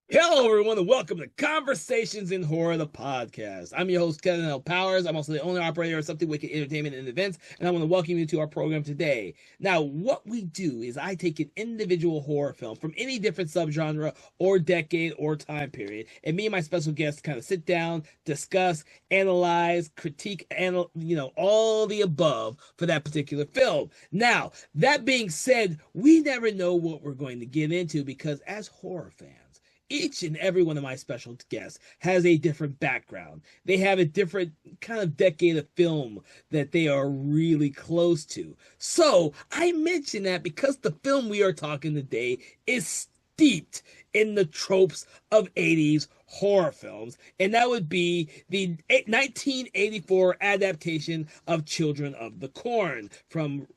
Hello, everyone, and welcome to Conversations in Horror, the podcast. I'm your host, Kevin L. Powers. I'm also the owner operator of Something Wicked Entertainment and Events, and I want to welcome you to our program today. Now, what we do is I take an individual horror film from any different subgenre or decade or time period, and me and my special guests kind of sit down, discuss, analyze, critique, and all the above for that particular film. Now, that being said, we never know what we're going to get into because as horror fans, each and every one of my special guests has a different background. They have a different kind of decade of film that they are really close to. So I mention that because the film we are talking today is steeped in the tropes of 80s horror films, and that would be the 1984 adaptation of Children of the Corn from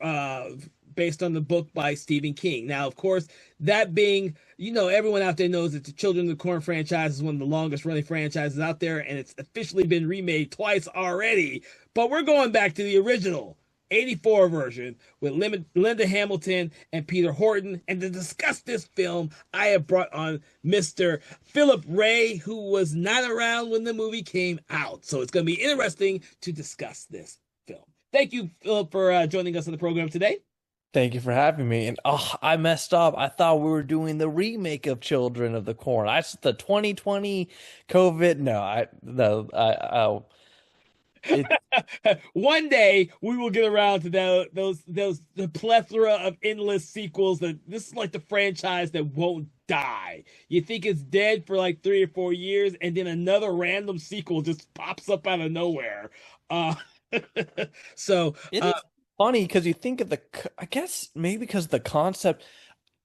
based on the book by Stephen King. Now, of course, that being, everyone out there knows that the Children of the Corn franchise is one of the longest running franchises out there, and it's officially been remade twice already. But we're going back to the original 84 version with Linda Hamilton and Peter Horton. And to discuss this film, I have brought on Mr. Philip Ray, who was not around when the movie came out. So it's going to be interesting to discuss this film. Thank you, Philip, for joining us on the program today. Thank you for having me. And I messed up. I thought we were doing the remake of Children of the Corn. The 2020 COVID. No, it, One day we will get around to the plethora of endless sequels. That this is like the franchise that won't die. You think it's dead for like 3 or 4 years, and then another random sequel just pops up out of nowhere. Uh, so it is funny because you think of I guess maybe because the concept,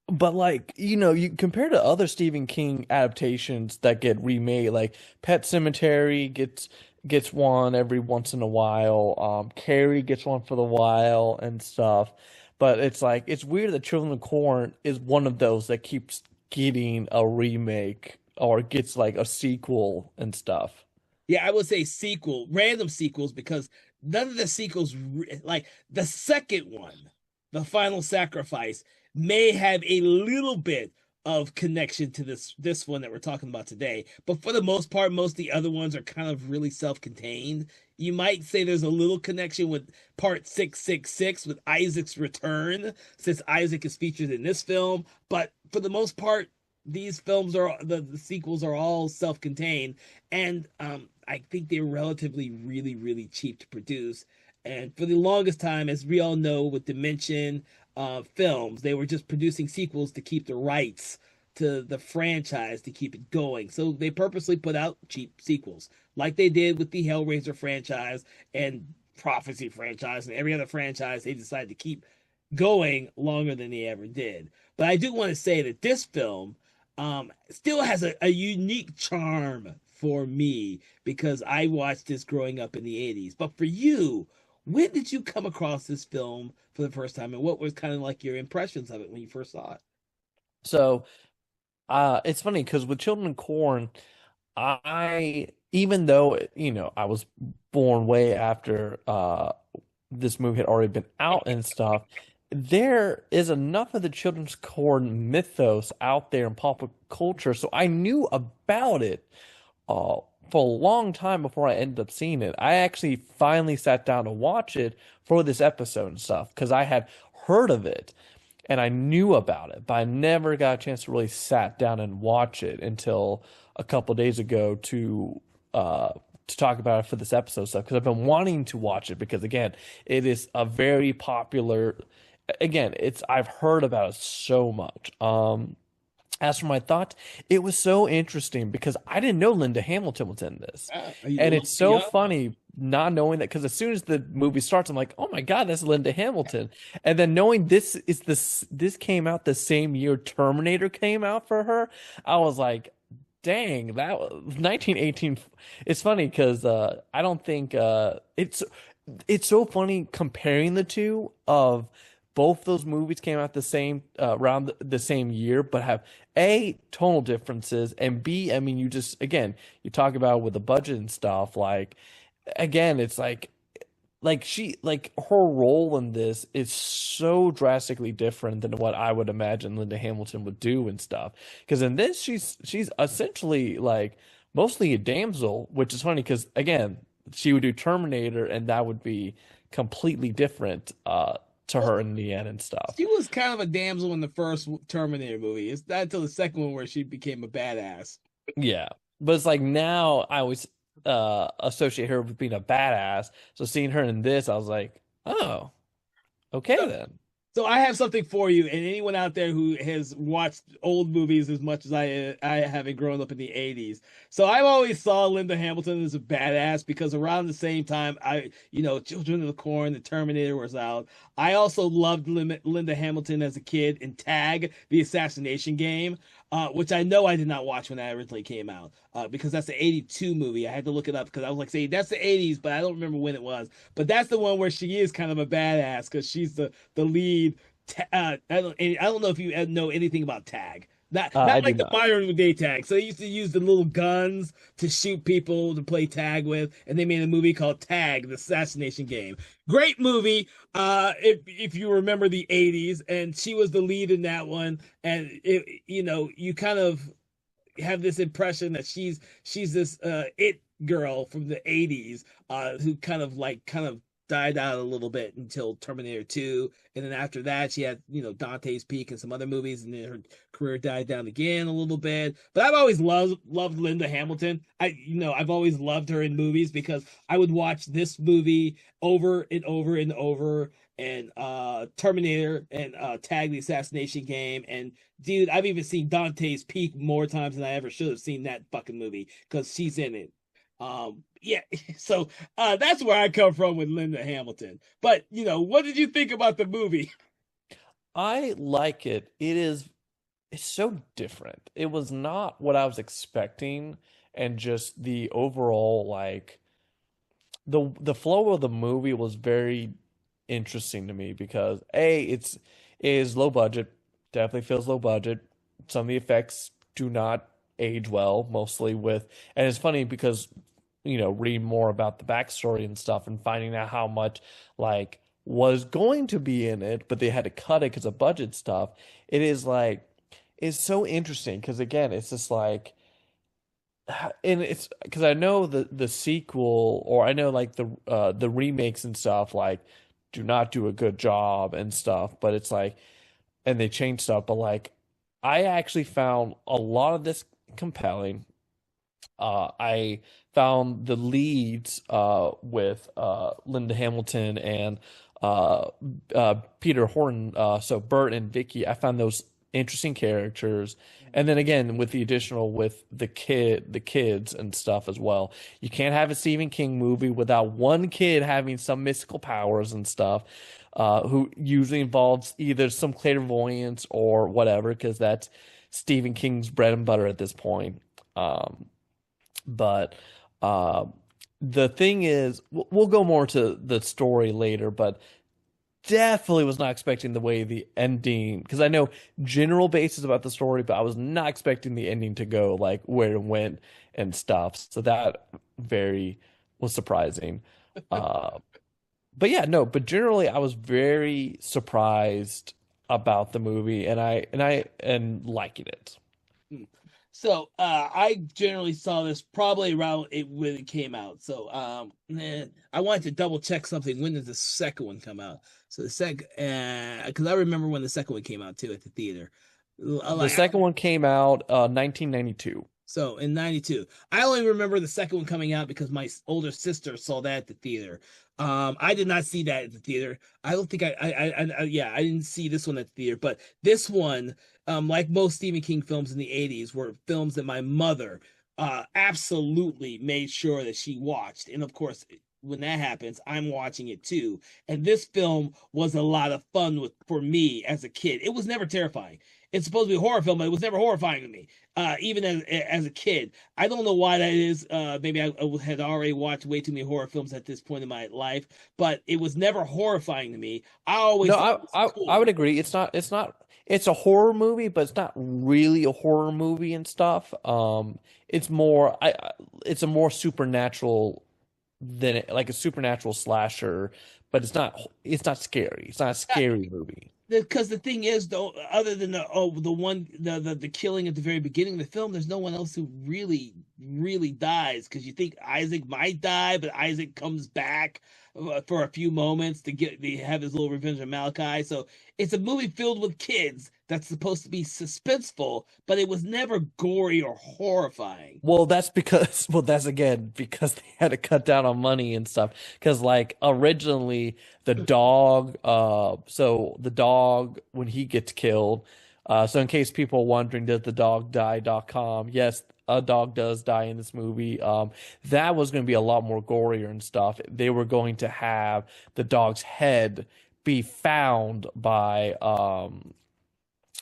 but you compare to other Stephen King adaptations that get remade, like Pet Sematary gets one every once in a while. Carrie gets one for the while and stuff. But it's like it's weird that Children of the Corn is one of those that keeps getting a remake or gets like a sequel and stuff. Yeah, I would say random sequels, because none of the sequels, like the second one, The Final Sacrifice, may have a little bit of connection to this one that we're talking about today. But for the most part, most of the other ones are kind of really self-contained. You might say there's a little connection with part 666 with Isaac's return, since Isaac is featured in this film. But for the most part, these films are the sequels are all self-contained, and I think they're relatively really really cheap to produce. And for the longest time, as we all know, with Dimension films, they were just producing sequels to keep the rights to the franchise, to keep it going. So they purposely put out cheap sequels, like they did with the Hellraiser franchise and Prophecy franchise and every other franchise. They decided to keep going longer than they ever did. But I do want to say that this film still has a unique charm for me because I watched this growing up in the 80s. But for you, when did you come across this film for the first time, and what was kind of like your impressions of it when you first saw it? So it's funny because with Children of Corn, I even though I was born way after this movie had already been out and stuff, there is enough of the Children's Corn mythos out there in pop culture, so I knew about it for a long time before I ended up seeing it. I actually finally sat down to watch it for this episode and stuff because I had heard of it and I knew about it, but I never got a chance to really sat down and watch it until a couple days ago to talk about it for this episode stuff because I've been wanting to watch it because again, it is a very popular. Again, it's I've heard about it so much. As for my thoughts, it was so interesting because I didn't know Linda Hamilton was in this. Are you a And little it's too so young? funny not knowing that because as soon as the movie starts, I'm like, oh my God, that's Linda Hamilton. And then knowing this came out the same year Terminator came out for her, I was like, dang, that was 1918. It's funny because I don't think it's so funny comparing the two of both those movies came out the same around the same year, but have A, tonal differences, and B, I mean, you just again, you talk about with the budget and stuff, again, it's like her role in this is so drastically different than what I would imagine Linda Hamilton would do and stuff. Because in this, she's essentially like mostly a damsel, which is funny because again, she would do Terminator, and that would be completely different to Well, her in the end and stuff. she was kind of a damsel in the first Terminator movie. It's not until the second one where she became a badass. Yeah. But it's like now I always associate her with being a badass. So seeing her in this, I was like, oh, okay then. So I have something for you, and anyone out there who has watched old movies as much as I haven't grown up in the '80s. So I've always saw Linda Hamilton as a badass because around the same time Children of the Corn, The Terminator was out. I also loved Linda Hamilton as a kid in Tag, the assassination game, which I know I did not watch when that originally came out, because that's the '82 movie. I had to look it up because I was like, saying that's the '80s, but I don't remember when it was. But that's the one where she is kind of a badass because she's the lead. I don't know if you know anything about tag. Not I do like the not. modern day tag. So they used to use the little guns to shoot people to play tag with, and they made a movie called Tag: The Assassination Game. Great movie. If you remember the '80s, and she was the lead in that one, and you kind of have this impression that she's this it girl from the '80s, who kind of died out a little bit until Terminator 2, and then after that she had Dante's Peak and some other movies, and then her career died down again a little bit. But I've always loved Linda Hamilton. I've always loved her in movies because I would watch this movie over and over and over, and Terminator, and Tag: The Assassination Game, and dude, I've even seen Dante's Peak more times than I ever should have seen that fucking movie because she's in it. Yeah, so that's where I come from with Linda Hamilton. But what did you think about the movie? I like it. It's so different. It was not what I was expecting, and just the overall like the flow of the movie was very interesting to me because it is low budget, definitely feels low budget. Some of the effects do not age well, mostly with, and it's funny because reading more about the backstory and stuff and finding out how much like was going to be in it, but they had to cut it because of budget stuff. It is like it's so interesting because again, it's just like and it's because I know the sequel, or I know like the remakes and stuff like do not do a good job and stuff, but it's like and they change stuff, but like I actually found a lot of this compelling. I found the leads with Linda Hamilton and uh, Peter Horton, so Bert and Vicky. I found those interesting characters, and then again with the additional with the kids and stuff as well. You can't have a Stephen King movie without one kid having some mystical powers and stuff. Who usually involves either some clairvoyance or whatever, because that's Stephen King's bread and butter at this point. But uh, the thing is, we'll go more to the story later, but definitely was not expecting the way the ending, because I know general basis about the story, but I was not expecting the ending to go like where it went and stuff. So that very was surprising. Uh, but yeah, no, but generally I was very surprised about the movie, and liking it. So I generally saw this probably around it when it came out. So I wanted to double check something. When did the second one come out? So the second, because I remember when the second one came out too at the theater. The second one came out 1992. So in '92, I only remember the second one coming out because my older sister saw that at the theater. I did not see that at the theater. I don't think yeah, I didn't see this one at the theater, but this one, like most Stephen King films in the '80s, were films that my mother absolutely made sure that she watched, and of course. When that happens, I'm watching it too. And this film was a lot of fun for me as a kid. It was never terrifying. It's supposed to be a horror film, but it was never horrifying to me, even as a kid. I don't know why that is. Maybe I had already watched way too many horror films at this point in my life, but it was never horrifying to me. I always No, thought it was I cool. would agree. It's a horror movie, but it's not really a horror movie and stuff. It's more it's a more supernatural than like a supernatural slasher, but it's not scary. It's not a scary movie. Because the thing is, though, other than the killing at the very beginning of the film, there's no one else who really dies. Because you think Isaac might die, but Isaac comes back for a few moments to have his little revenge on Malachi. So it's a movie filled with kids that's supposed to be suspenseful, but it was never gory or horrifying. Well, that's because, well, that's again because they had to cut down on money and stuff. Because, like, originally the dog, so the dog, when he gets killed, so in case people are wondering, does the dog die.com? Yes, a dog does die in this movie. That was going to be a lot more gorier and stuff. They were going to have the dog's head be found by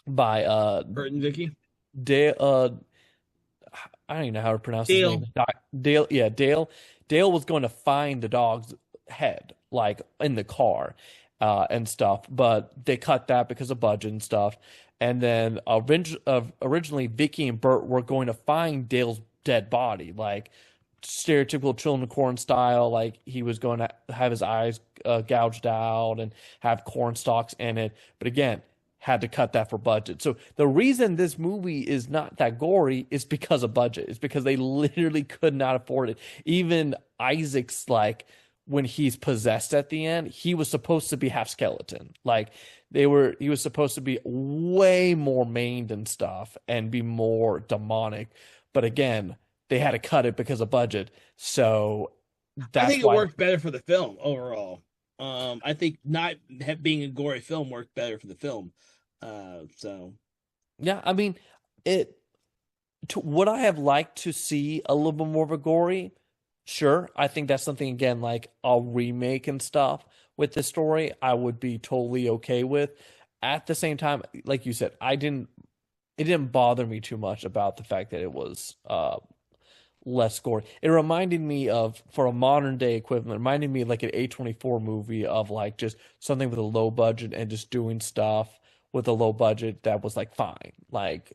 Bert and Vicky. Dale, I don't even know how to pronounce his Dale. name. Dale, yeah, Dale. Dale was going to find the dog's head, like in the car, and stuff, but they cut that because of budget and stuff. And then originally, Vicky and Bert were going to find Dale's dead body, like stereotypical Children of Corn style. Like he was going to have his eyes gouged out and have corn stalks in it. But again, had to cut that for budget. So the reason this movie is not that gory is because of budget. It's because they literally could not afford it. Even Isaac's, like, when he's possessed at the end, he was supposed to be half skeleton. Like he was supposed to be way more maimed and stuff and be more demonic. But again, they had to cut it because of budget. So I that's think it why. worked better for the film overall. I think not being a gory film worked better for the film. So Yeah, I mean, it would I have liked to see a little bit more of a gory? Sure. I think that's something again like a remake and stuff with this story I would be totally okay with. At the same time, like you said, it didn't bother me too much about the fact that it was less gory. It reminded me of, for a modern day equivalent, it reminded me of like an A24 movie of like just something with a low budget and just doing stuff with a low budget that was like fine. Like,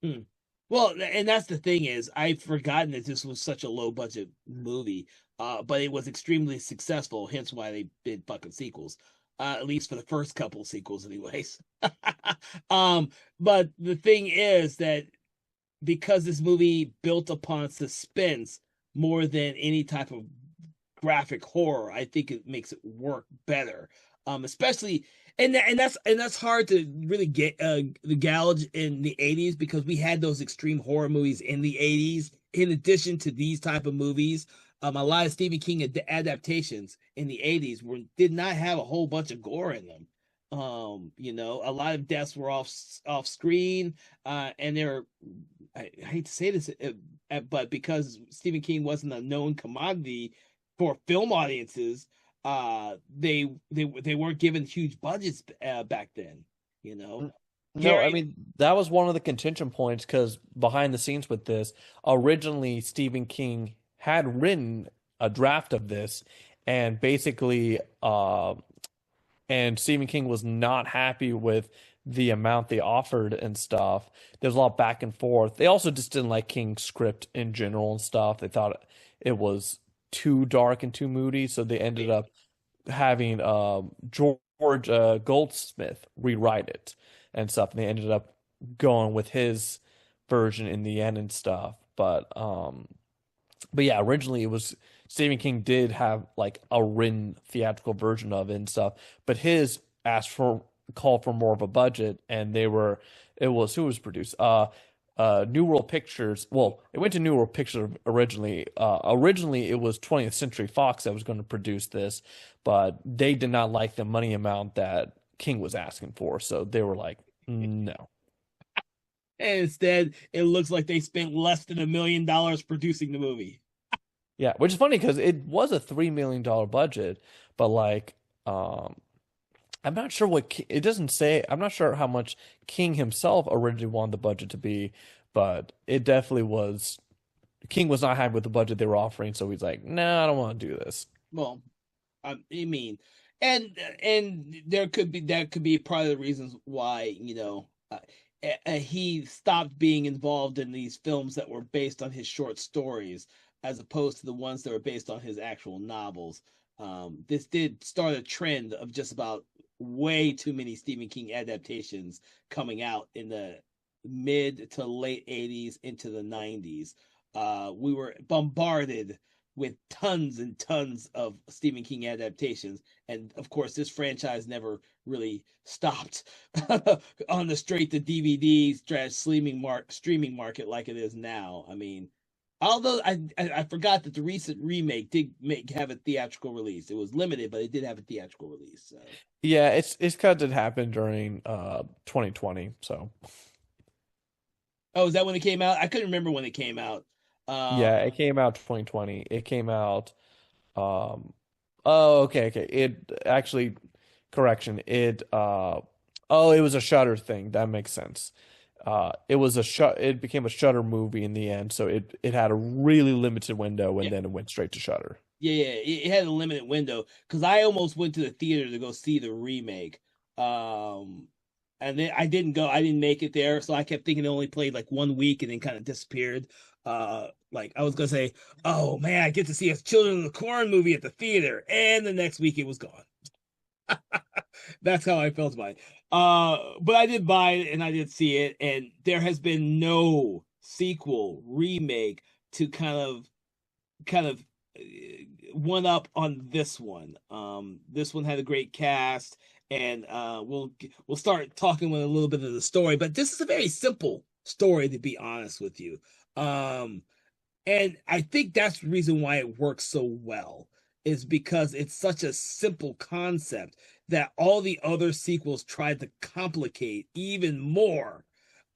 hmm. Well, and that's the thing is I've forgotten that this was such a low budget movie, but it was extremely successful. Hence why they did fucking sequels, at least for the first couple of sequels, anyways. um, but the thing is that because this movie built upon suspense more than any type of graphic horror, I think it makes it work better. Especially and that's hard to really get the gouge in the 80s because we had those extreme horror movies in the 80s in addition to these type of movies. A lot of Stephen King adaptations in the 80s did not have a whole bunch of gore in them. A lot of deaths were off screen, and they're I hate to say this, but because Stephen King wasn't a known commodity for film audiences, they weren't given huge budgets back then. You know, no, I Gary. mean, that was one of the contention points because behind the scenes with this, originally Stephen King had written a draft of this and basically and Stephen King was not happy with the amount they offered and stuff. There's a lot back and forth. They also just didn't like King's script in general and stuff. They thought it was too dark and too moody, so they ended up having George Goldsmith rewrite it and stuff. And they ended up going with his version in the end and stuff. But yeah, originally it was Stephen King did have like a written theatrical version of it and stuff, but his asked for called for more of a budget, and it was who was produced New World Pictures. Well, it went to New World Pictures originally. Originally it was 20th Century Fox that was going to produce this, but they did not like the money amount that King was asking for, so they were like, no. And instead, it looks like they spent less than $1 million producing the movie. Yeah, which is funny because it was a $3 million budget, but like, I'm not sure it doesn't say. I'm not sure how much King himself originally wanted the budget to be, but it definitely was. King was not happy with the budget they were offering, so he's like, "No, I don't want to do this." Well, I mean, and that could be part of the reasons why he stopped being involved in these films that were based on his short stories as opposed to the ones that were based on his actual novels. This did start a trend of just about way too many Stephen King adaptations coming out in the mid to late 80s into the 90s. We were bombarded with tons and tons of Stephen King adaptations. And of course, this franchise never really stopped on the straight to DVD streaming market like it is now. I mean, although I forgot that the recent remake did have a theatrical release. It was limited, but it did have a theatrical release. So, Yeah, it's because it happened during 2020. So oh, is that when it came out? I couldn't remember when it came out. Uh, yeah, it came out 2020. It came out um oh okay. It actually correction. It was a Shutter thing. That makes sense. It became a Shutter movie in the end, so it had a really limited window and yeah, then it went straight to Shutter. yeah. It had a limited window because I almost went to the theater to go see the remake. Um, and then I didn't go. I didn't make it there, so I kept thinking it only played like 1 week and then kind of disappeared. Like I was gonna say, oh man, I get to see a Children of the Corn movie at the theater, and the next week it was gone. That's how I felt about it. But I did buy it and I did see it, and there has been no sequel remake to kind of one up on this one. This one had a great cast, and we'll start talking with a little bit of the story. But this is a very simple story, to be honest with you. Um, and I think that's the reason why it works so well, is because it's such a simple concept that all the other sequels tried to complicate even more.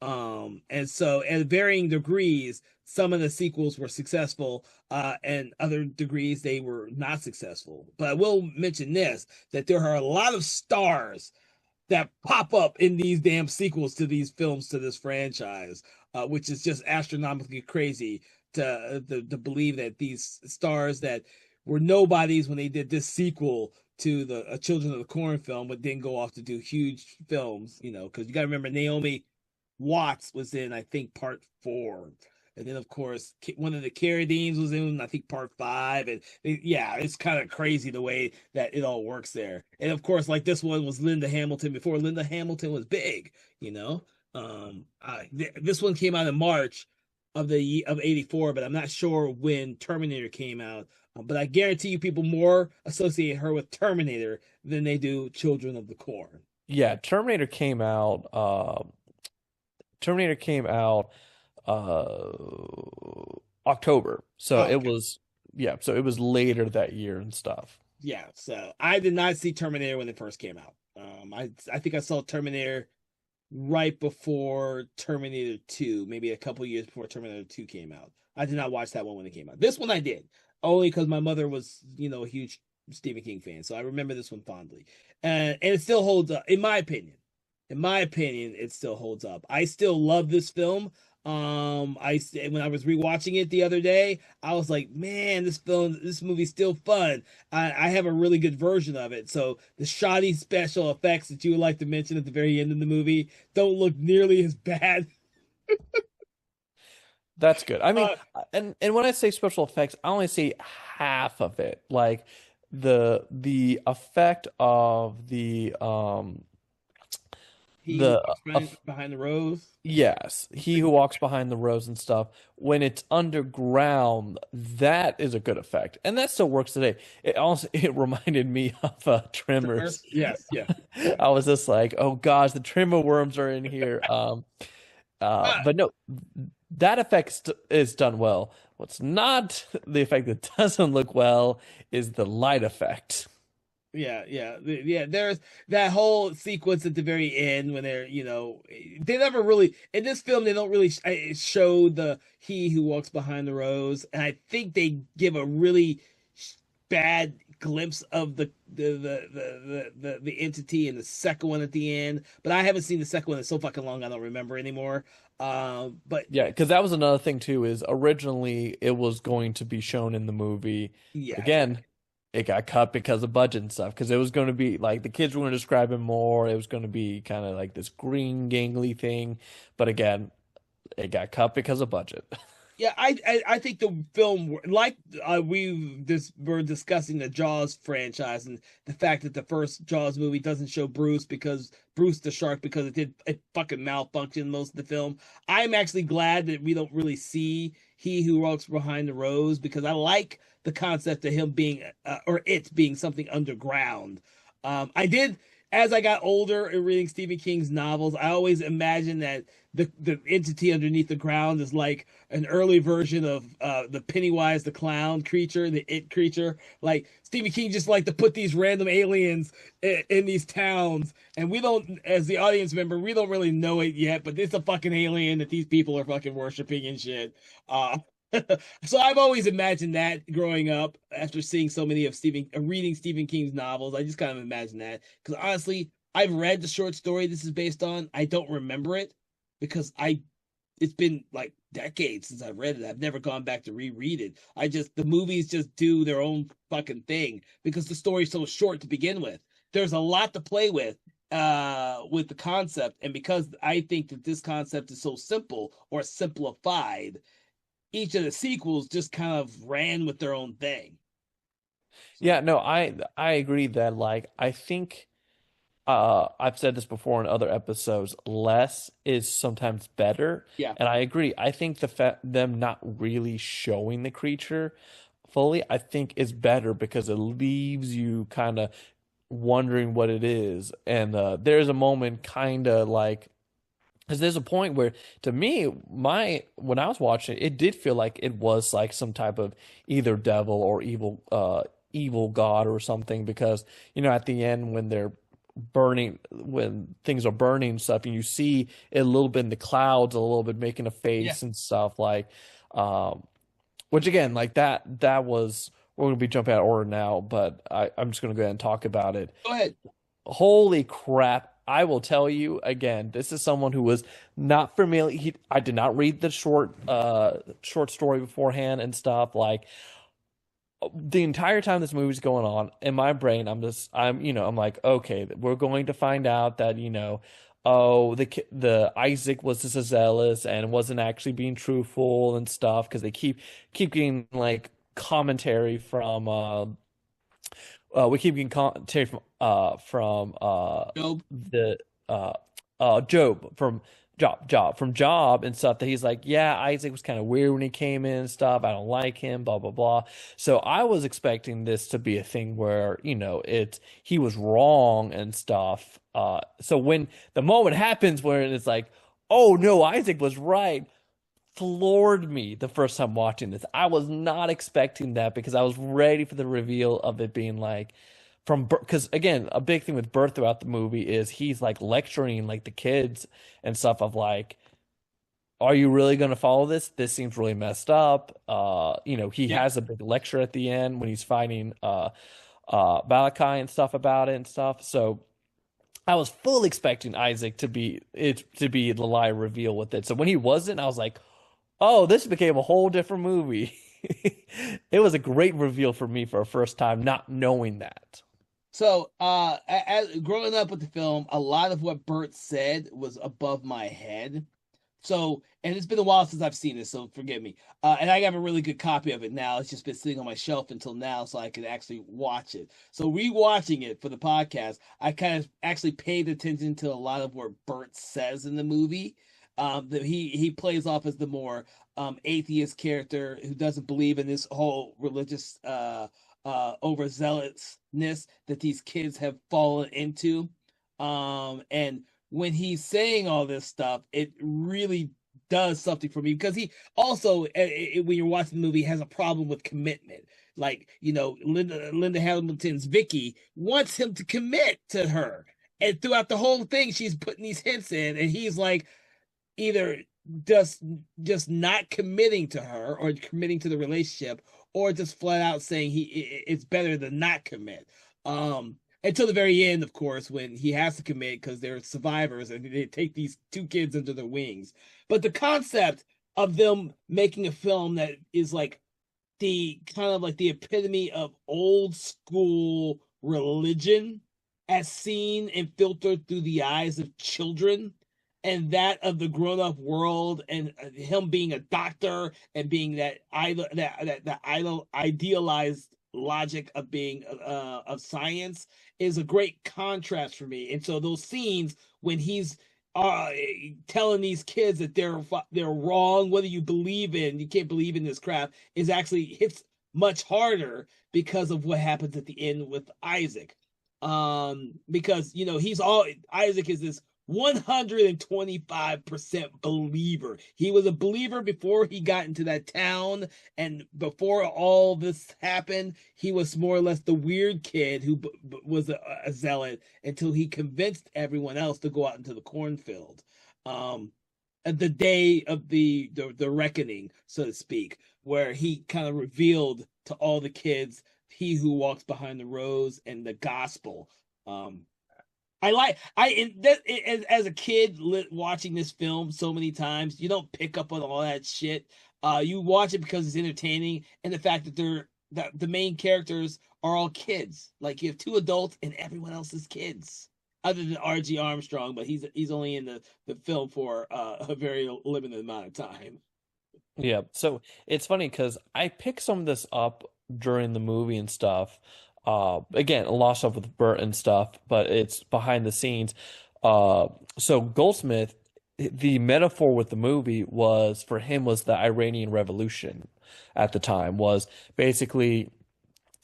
And so at varying degrees, some of the sequels were successful, and other degrees they were not successful. But I will mention this, that there are a lot of stars that pop up in these damn sequels to these films to this franchise, which is just astronomically crazy to believe that these stars that were nobodies when they did this sequel to the Children of the Corn film, but then go off to do huge films. You know, because you got to remember Naomi Watts was in, I think, part four. And then, of course, one of the Carradines was in, I think, part five. And yeah, it's kind of crazy the way that it all works there. And of course, like this one was Linda Hamilton before Linda Hamilton was big, you know. This one came out in March of '84, but I'm not sure when Terminator came out. But I guarantee you, people more associate her with Terminator than they do Children of the Corn. Yeah, Terminator came out October. So Oh, it okay. was yeah, so it was later that year and stuff. Yeah, so I did not see Terminator when it first came out. I think I saw Terminator right before Terminator 2, maybe a couple years before Terminator 2 came out. I did not watch that one when it came out. This one I did, only because my mother was, a huge Stephen King fan, so I remember this one fondly. And it still holds up, in my opinion. In my opinion, it still holds up. I still love this film. When I was rewatching it the other day, I was like, man, this movie's still fun. I have a really good version of it. So the shoddy special effects that you would like to mention at the very end of the movie don't look nearly as bad. That's good. I mean, Uh, and when I say special effects, I only see half of it. Like the effect of he who the walks behind the rose. yes, he who walks behind the rows and stuff, when it's underground, that is a good effect. And that still works today. It also it reminded me of Tremors. Tremors. Yes, yes. I was just like, oh gosh, the Tremor worms are in here. Uh, But no, that effect is done well. What's not the effect that doesn't look well is the light effect. yeah. There's that whole sequence at the very end when they never really in this film they don't really show the he who walks behind the rose, and I think they give a really bad glimpse of the entity in the second one at the end. But I haven't seen the second one in so fucking long I don't remember anymore. But Yeah, because that was another thing too, is originally it was going to be shown in the movie, but yes, again, it got cut because of budget and stuff. Because it was going to be like the kids were going to describe him more. It was going to be kind of like this green gangly thing, but again, it got cut because of budget. Yeah, I think the film, like we're discussing the Jaws franchise and the fact that the first Jaws movie doesn't show Bruce the shark because it fucking malfunctioned most of the film. I'm actually glad that we don't really see he who walks behind the rose, because I like the concept of him being or it being something underground. I did, as I got older and reading Stephen King's novels, I always imagined that the entity underneath the ground is like an early version of the Pennywise the clown creature, the it creature. Like Stephen King just like to put these random aliens in these towns, and we don't, as the audience member, we don't really know it yet, but it's a fucking alien that these people are fucking worshiping and shit. So I've always imagined that growing up after seeing so many of reading Stephen King's novels. I just kind of imagine that, because honestly, I've read the short story this is based on. I don't remember it because it's been like decades since I've read it. I've never gone back to reread it. The movies just do their own fucking thing because the story's so short to begin with. There's a lot to play with the concept, and because I think that this concept is so simple or simplified, each of the sequels just kind of ran with their own thing. Yeah, So no, I agree that like I think I've said this before in other episodes, less is sometimes better. yeah, And I agree. I think the fact them not really showing the creature fully, I think is better because it leaves you kind of wondering what it is. And there's a moment kind of like because there's a point where, to me, my when I was watching it, it did feel like it was like some type of either devil or evil god or something. Because at the end when they're burning, when things are burning and stuff, and you see it a little bit in the clouds, a little bit making a yeah. face and stuff like, um, which again, like that was. We're gonna be jumping out of order now, but I'm just gonna go ahead and talk about it. Go ahead. Holy crap. I will tell you again, this is someone who was not familiar. I did not read the short story beforehand and stuff. Like the entire time this movie's going on in my brain, I'm like, okay, we're going to find out that, oh, the Isaac was just zealous and wasn't actually being truthful and stuff because they keep getting like commentary from we keep getting commentary from Job. the uh Job from Job and stuff that he's like, yeah, Isaac was kind of weird when he came in and stuff. I don't like him, blah blah blah. So I was expecting this to be a thing where, he was wrong and stuff. So when the moment happens where it's like, oh no, Isaac was right, floored me the first time watching this. I was not expecting that because I was ready for the reveal of it being like because again, a big thing with Bert throughout the movie is he's like lecturing like the kids and stuff of like, are you really going to follow this? This seems really messed up. He Yeah. has a big lecture at the end when he's fighting Malachi and stuff about it and stuff. So I was fully expecting Isaac to be the lie reveal with it. So when he wasn't, I was like, oh, this became a whole different movie. It was a great reveal for me for a first time, not knowing that. So, growing up with the film, a lot of what Bert said was above my head. So, and it's been a while since I've seen it, so forgive me. And I have a really good copy of it now. It's just been sitting on my shelf until now, so I could actually watch it. So, rewatching it for the podcast, I kind of actually paid attention to a lot of what Bert says in the movie. That he plays off as the more atheist character who doesn't believe in this whole religious overzealousness that these kids have fallen into. And when he's saying all this stuff, it really does something for me because he also, when you're watching the movie, has a problem with commitment. Like, Linda Hamilton's Vicky wants him to commit to her. And throughout the whole thing, she's putting these hints in, and he's like either just just not committing to her or committing to the relationship, or just flat out saying it's better to not commit. Until the very end, of course, when he has to commit because they're survivors and they take these two kids under their wings. But the concept of them making a film that is like the kind of like the epitome of old school religion as seen and filtered through the eyes of children, and that of the grown-up world, and him being a doctor and being that idol, that idol idealized logic of being of science is a great contrast for me. And so those scenes when he's uh telling these kids that they're wrong, whether you believe in, you can't believe in this crap, is actually hits much harder because of what happens at the end with Isaac. Because he's all Isaac is this 125% believer. He was a believer before he got into that town, and before all this happened, he was more or less the weird kid who was a zealot until he convinced everyone else to go out into the cornfield. At the day of the reckoning, so to speak, where he kind of revealed to all the kids he who walks behind the rose and the gospel. I like as a kid watching this film so many times, you don't pick up on all that shit. You watch it because it's entertaining, and the fact that the main characters are all kids. Like you have two adults and everyone else is kids, other than R.G. Armstrong, but he's only in the film for a very limited amount of time. Yeah, so it's funny because I picked some of this up during the movie and stuff. Again, a lot of stuff with Bert and stuff, but it's behind the scenes. Uh, so Goldsmith, the metaphor with the movie was for him was the Iranian Revolution at the time, was basically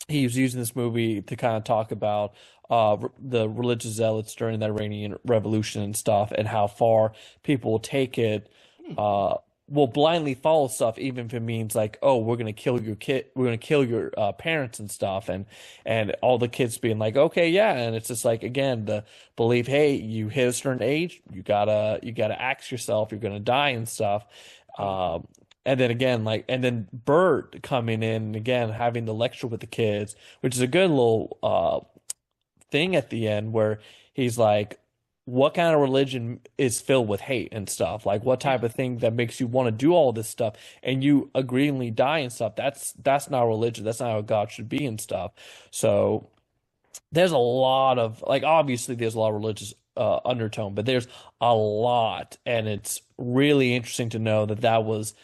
he was using this movie to kind of talk about the religious zealots during the Iranian Revolution and stuff, and how far people will take it, Hmm. uh, will blindly follow stuff, even if it means like, oh, we're gonna kill your kid, we're gonna kill your parents and stuff, and all the kids being like, okay, yeah, and it's just like again the belief, hey, you hit a certain age, you gotta axe yourself, you're gonna die and stuff. Um, and then again, like, and then Bert coming in and again having the lecture with the kids, which is a good little thing at the end where he's like, what kind of religion is filled with hate and stuff? Like, what Yeah. type of thing that makes you want to do all this stuff and you agreeingly die and stuff? That's not religion. That's not how God should be and stuff. So there's a lot of like, obviously, there's a lot of religious undertone, but there's a lot, and it's really interesting to know that that was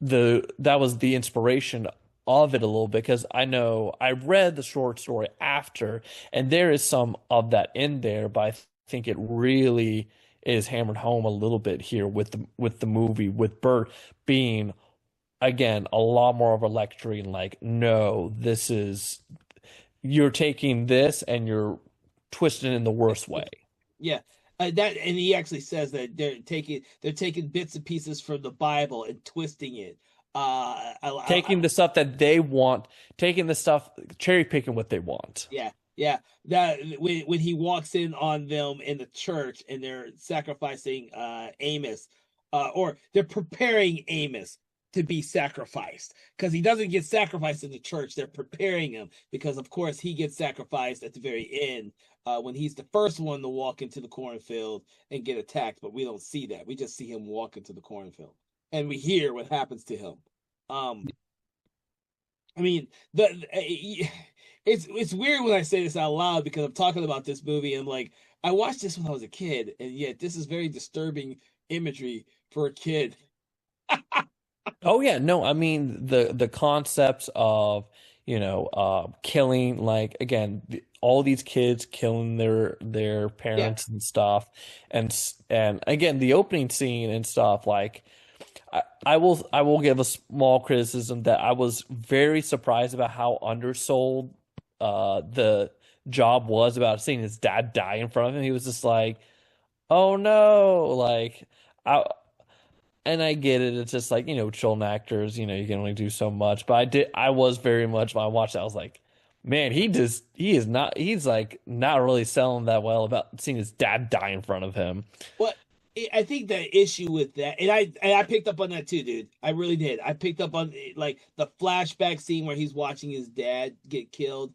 the inspiration of it a little bit, because I know I read the short story after, and there is some of that in there, but I think it really is hammered home a little bit here with the movie, with Bert being again a lot more of a lecturing, like, no, this is you're taking this and you're twisting it in the worst way. Yeah. That and he actually says that they're taking bits and pieces from the Bible and twisting it. Taking the stuff that they want, taking the stuff, cherry picking what they want. Yeah, yeah. That when he walks in on them in the church and they're sacrificing Amos, or they're preparing Amos to be sacrificed because he doesn't get sacrificed in the church. They're preparing him because, of course, he gets sacrificed at the very end when he's the first one to walk into the cornfield and get attacked. But we don't see that. We just see him walk into the cornfield, and we hear what happens to him. Um, I mean, it's weird when I say this out loud because I'm talking about this movie and I'm like, I watched this when I was a kid, and yet this is very disturbing imagery for a kid. Oh yeah, no, I mean the concepts of, killing, like again, all these kids killing their Yeah, parents and stuff, and again the opening scene and stuff, like I will give a small criticism that I was very surprised about how undersold the job was about seeing his dad die in front of him. He was just like, oh no, like I and I get it. It's just like, children actors, you can only do so much. But I was very much, when I watched it, I was like, man, he's like not really selling that well about seeing his dad die in front of him. but I think the issue with that, and I picked up on that too, dude. I really did. I picked up on like the flashback scene where he's watching his dad get killed.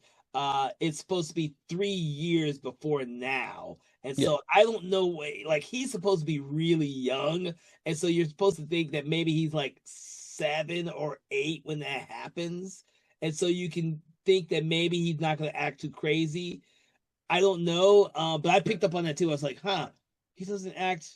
It's supposed to be 3 years before now, and Yeah. so I don't know. Like he's supposed to be really young, and so you're supposed to think that maybe he's like 7 or 8 when that happens, and so you can think that maybe he's not going to act too crazy. I don't know, but I picked up on that too. I was like, huh, he doesn't act.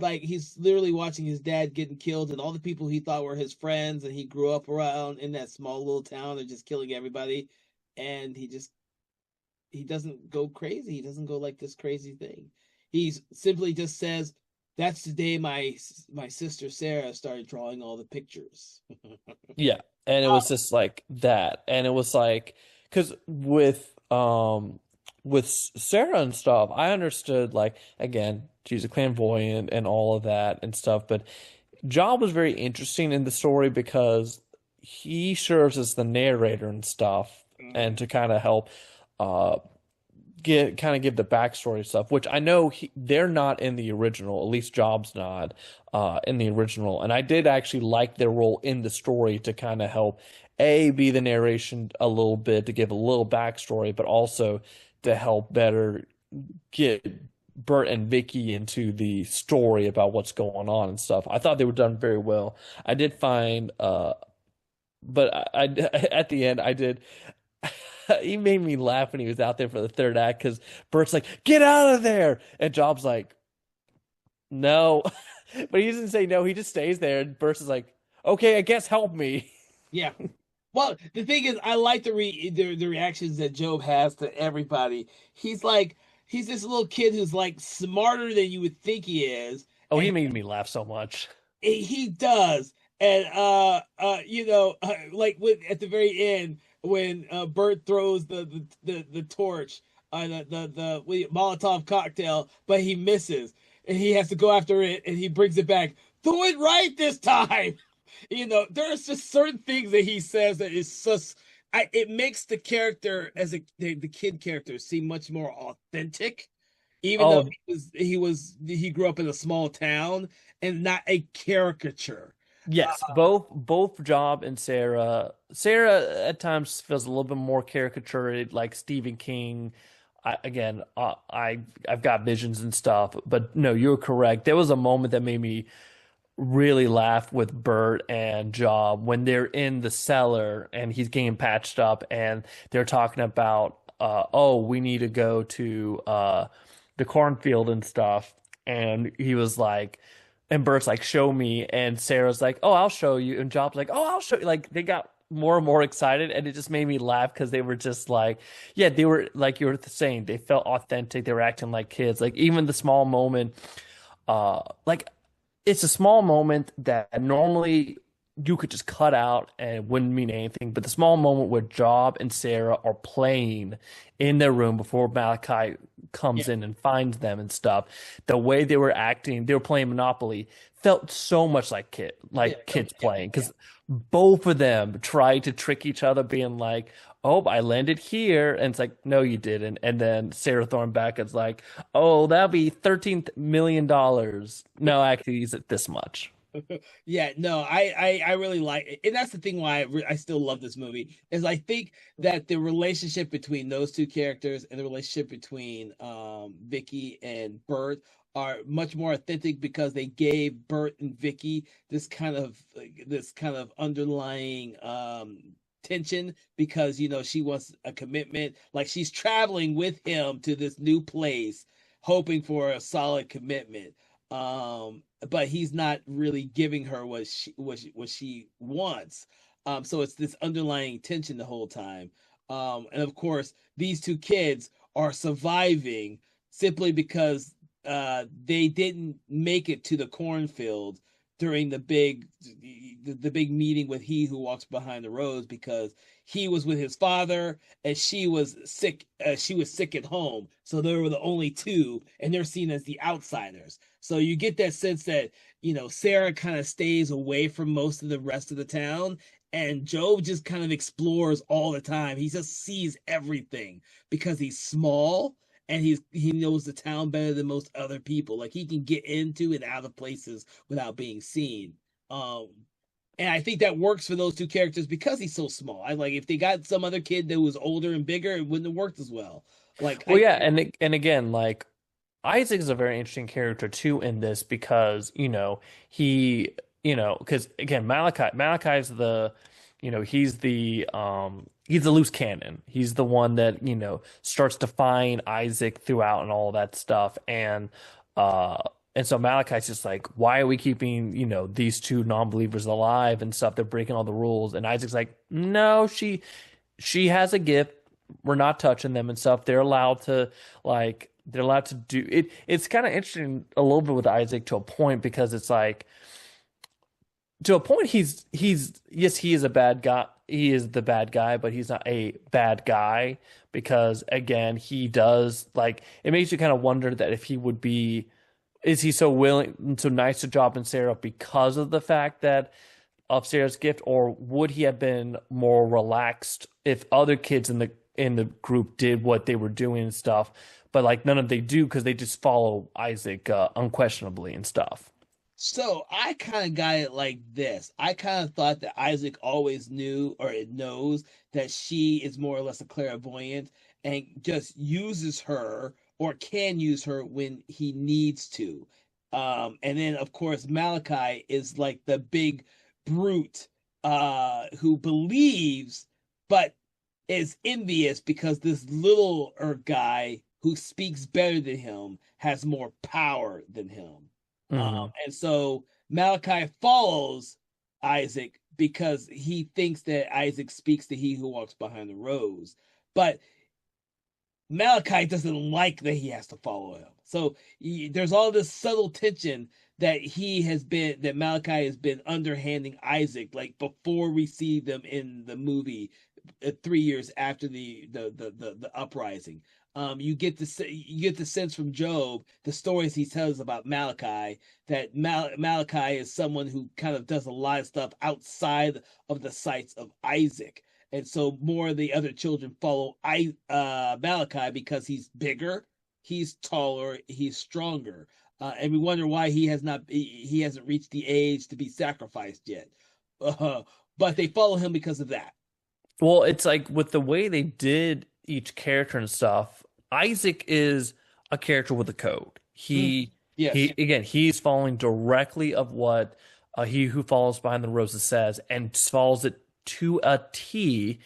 like he's literally watching his dad getting killed, and all the people he thought were his friends and he grew up around in that small little town are just killing everybody, and he doesn't go crazy. He doesn't go like this crazy thing. He's simply just says, "That's the day my sister Sarah started drawing all the pictures." Yeah. And it Uh, was just like that. And it was like, because with Sarah and stuff, I understood like again, she's a clairvoyant and all of that and stuff, but Job was very interesting in the story because he serves as the narrator and stuff and mhm. to kind of help uh get kind of give the backstory stuff, which I know they're not in the original, at least Job's not in the original. And I did actually like their role in the story to kind of help be the narration a little bit to give a little backstory, but also to help better get Bert and Vicky into the story about what's going on and stuff. I thought they were done very well. I did find but at the end I did he made me laugh when he was out there for the third act because Bert's like, "Get out of there!" And Job's like, "No," but he doesn't say no. He just stays there, and Bert's is like, "Okay, I guess help me." Yeah. Well, the thing is, I like the reactions that Job has to everybody. He's like he's this little kid who's like smarter than you would think he is, Oh, he and made me laugh so much. he does. And like with at the very end when Bert throws the torch, the Molotov cocktail, but he misses, and he has to go after it, and he brings it back. Do it right this time. There's just certain things that he says that is just it makes the character as the kid character seem much more authentic, even though Oh, he grew up in a small town and not a caricature. yes, both Job and Sarah. Sarah at times feels a little bit more caricatured, like Stephen King. I've got visions and stuff, but no, you're correct. There was a moment that made me really laugh with Bert and Job when they're in the cellar and he's getting patched up and they're talking about oh, we need to go to the cornfield and stuff. And he was like, and Bert's like, show me. And Sarah's like, oh, I'll show you. And Job's like, oh, I'll show you. Like they got more and more excited. And it just made me laugh because they were just like, yeah, they were like you were saying, they felt authentic. They were acting like kids. Like even the small moment, like it's a small moment that normally you could just cut out and it wouldn't mean anything. But the small moment where Job and Sarah are playing in their room before Malachi Yeah, comes in and finds them and stuff, the way they were acting, they were playing Monopoly, felt so much yeah, like no, kids yeah, playing yeah. because both of them tried to trick each other, being like, "Oh, I landed here," and it's like, "No, you didn't." And then Sarah Thornback is like, "Oh, that'll be $13 million." No, actually, he's at this much. Yeah, no, I really like it. And that's the thing why I still love this movie is I think that the relationship between those two characters and the relationship between Vicky and Bert are much more authentic because they gave Bert and Vicky this kind of underlying tension because she wants a commitment, like she's traveling with him to this new place hoping for a solid commitment. But he's not really giving her what she wants. So it's this underlying tension the whole time. And of course, these two kids are surviving simply because they didn't make it to the cornfield during the big meeting with He Who Walks Behind the Rose because he was with his father and she was sick at home, so they were the only two and they're seen as the outsiders. So you get that sense that Sarah kind of stays away from most of the rest of the town, and Job just kind of explores all the time. He just sees everything because he's small and he knows the town better than most other people. Like he can get into and out of places without being seen. Um, and I think that works for those two characters because he's so small. I like if they got some other kid that was older and bigger, it wouldn't have worked as well. Like Well, yeah, and again, like Isaac is a very interesting character too in this because he because again Malachi's the he's the loose cannon. He's the one that starts to find Isaac throughout and all that stuff. Uh And so Malachi's just like, why are we keeping, these two non-believers alive and stuff? They're breaking all the rules. And Isaac's like, no, she has a gift. We're not touching them and stuff. They're allowed to do it. It's kind of interesting a little bit with Isaac to a point because it's like to a point he's yes, he is a bad guy. He is the bad guy, but he's not a bad guy because again, he does like it makes you kind of wonder that if he would be is he so willing and so nice to drop in Sarah because of the fact that of Sarah's gift, or would he have been more relaxed if other kids in the group did what they were doing and stuff, but like none of they do because they just follow Isaac unquestionably and stuff. So I kind of got it like this. I kind of thought that Isaac always knew or it knows that she is more or less a clairvoyant and just uses her or can use her when he needs to. And then of course Malachi is like the big brute who believes but is envious because this little guy who speaks better than him has more power than him. Hmm. And so Malachi follows Isaac because he thinks that Isaac speaks to he who walks behind the rose. But Malachi doesn't like that he has to follow him. So there's all this subtle tension that Malachi has been underhanding Isaac like before we see them in the movie 3 years after the uprising. You get the sense from Job, the stories he tells about Malachi, that Malachi is someone who kind of does a lot of stuff outside of the sights of Isaac, and so more of the other children follow Malachi because he's bigger, he's taller, he's stronger, and we wonder why he hasn't reached the age to be sacrificed yet. Uh, but they follow him because of that. Well, it's like with the way they did each character and stuff, Isaac is a character with a code. Mm, He yes. again, he's following directly of what he who follows behind the roses says and follows it to a T,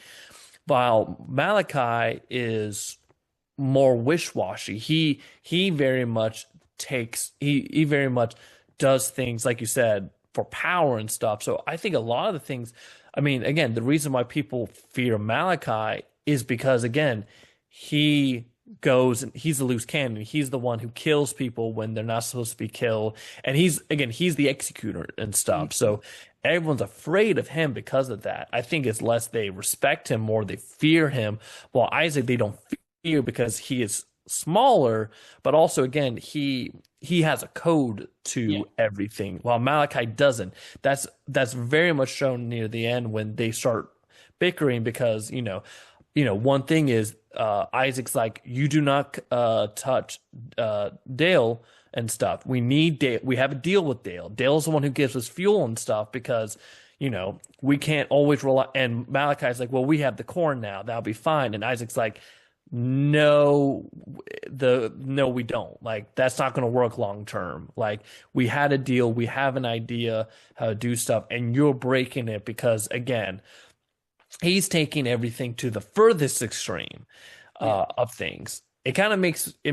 while Malachi is more wish-washy. He very much he very much does things like you said for power and stuff. So I think a lot of the things, I mean, again, the reason why people fear Malachi is because again, he goes and he's a loose cannon. He's the one who kills people when they're not supposed to be killed. And he's the executor and stuff. Mhm. So everyone's afraid of him because of that. I think it's less they respect him, more they fear him. While Isaac, they don't fear because he is smaller, but also again, he has a code Yeah. to everything, while Malachi doesn't. That's very much shown near the end when they start bickering because one thing is Isaac's like you do not touch Dale and stuff. We need Dale. We have a deal with Dale. Dale's the one who gives us fuel and stuff because we can't always rely. And Malachi's like, well, we have the corn now. That'll be fine. And Isaac's like, no, no, we don't. Like that's not going to work long term. Like we had a deal. We have an idea how to do stuff, and you're breaking it because again, he's taking everything to the furthest extreme Yeah. of things. It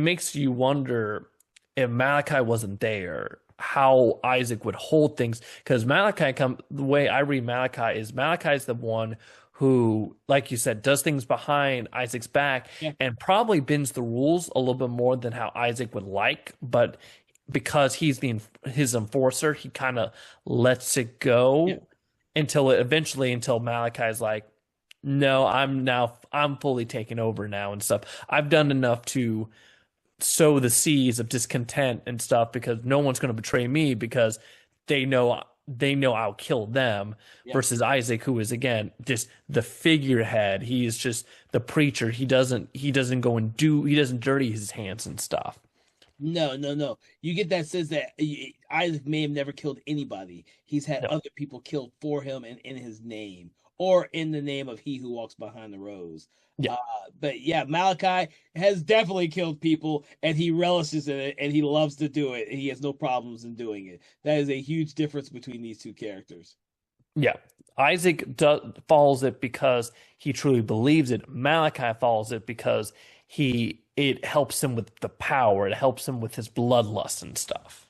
makes you wonder if Malachi wasn't there, how Isaac would hold things. Because the way I read Malachi is Malachi's the one who, like you said, does things behind Isaac's back Yeah. and probably bends the rules a little bit more than how Isaac would like. But because he's his enforcer, he kind of lets it Yeah. go until Malachi's like, no, I'm fully taken over now and stuff. I've done enough to sow the seeds of discontent and stuff because no one's going to betray me because they know I'll kill them Yeah. versus Isaac, who is again just the figurehead. He is just the preacher. He doesn't dirty his hands and stuff. No, no, no. You get that sense that Isaac may have never killed anybody. He's had No. other people killed for him and in his name, or in the name of he who walks behind the rose. Yeah. Uh, but yeah, Malachi has definitely killed people, and he relishes in it, and he loves to do it. And he has no problems in doing it. That is a huge difference between these two characters. Yeah. Follows it because he truly believes it. Malachi follows it because it helps him with the power. It helps him with his bloodlust and stuff.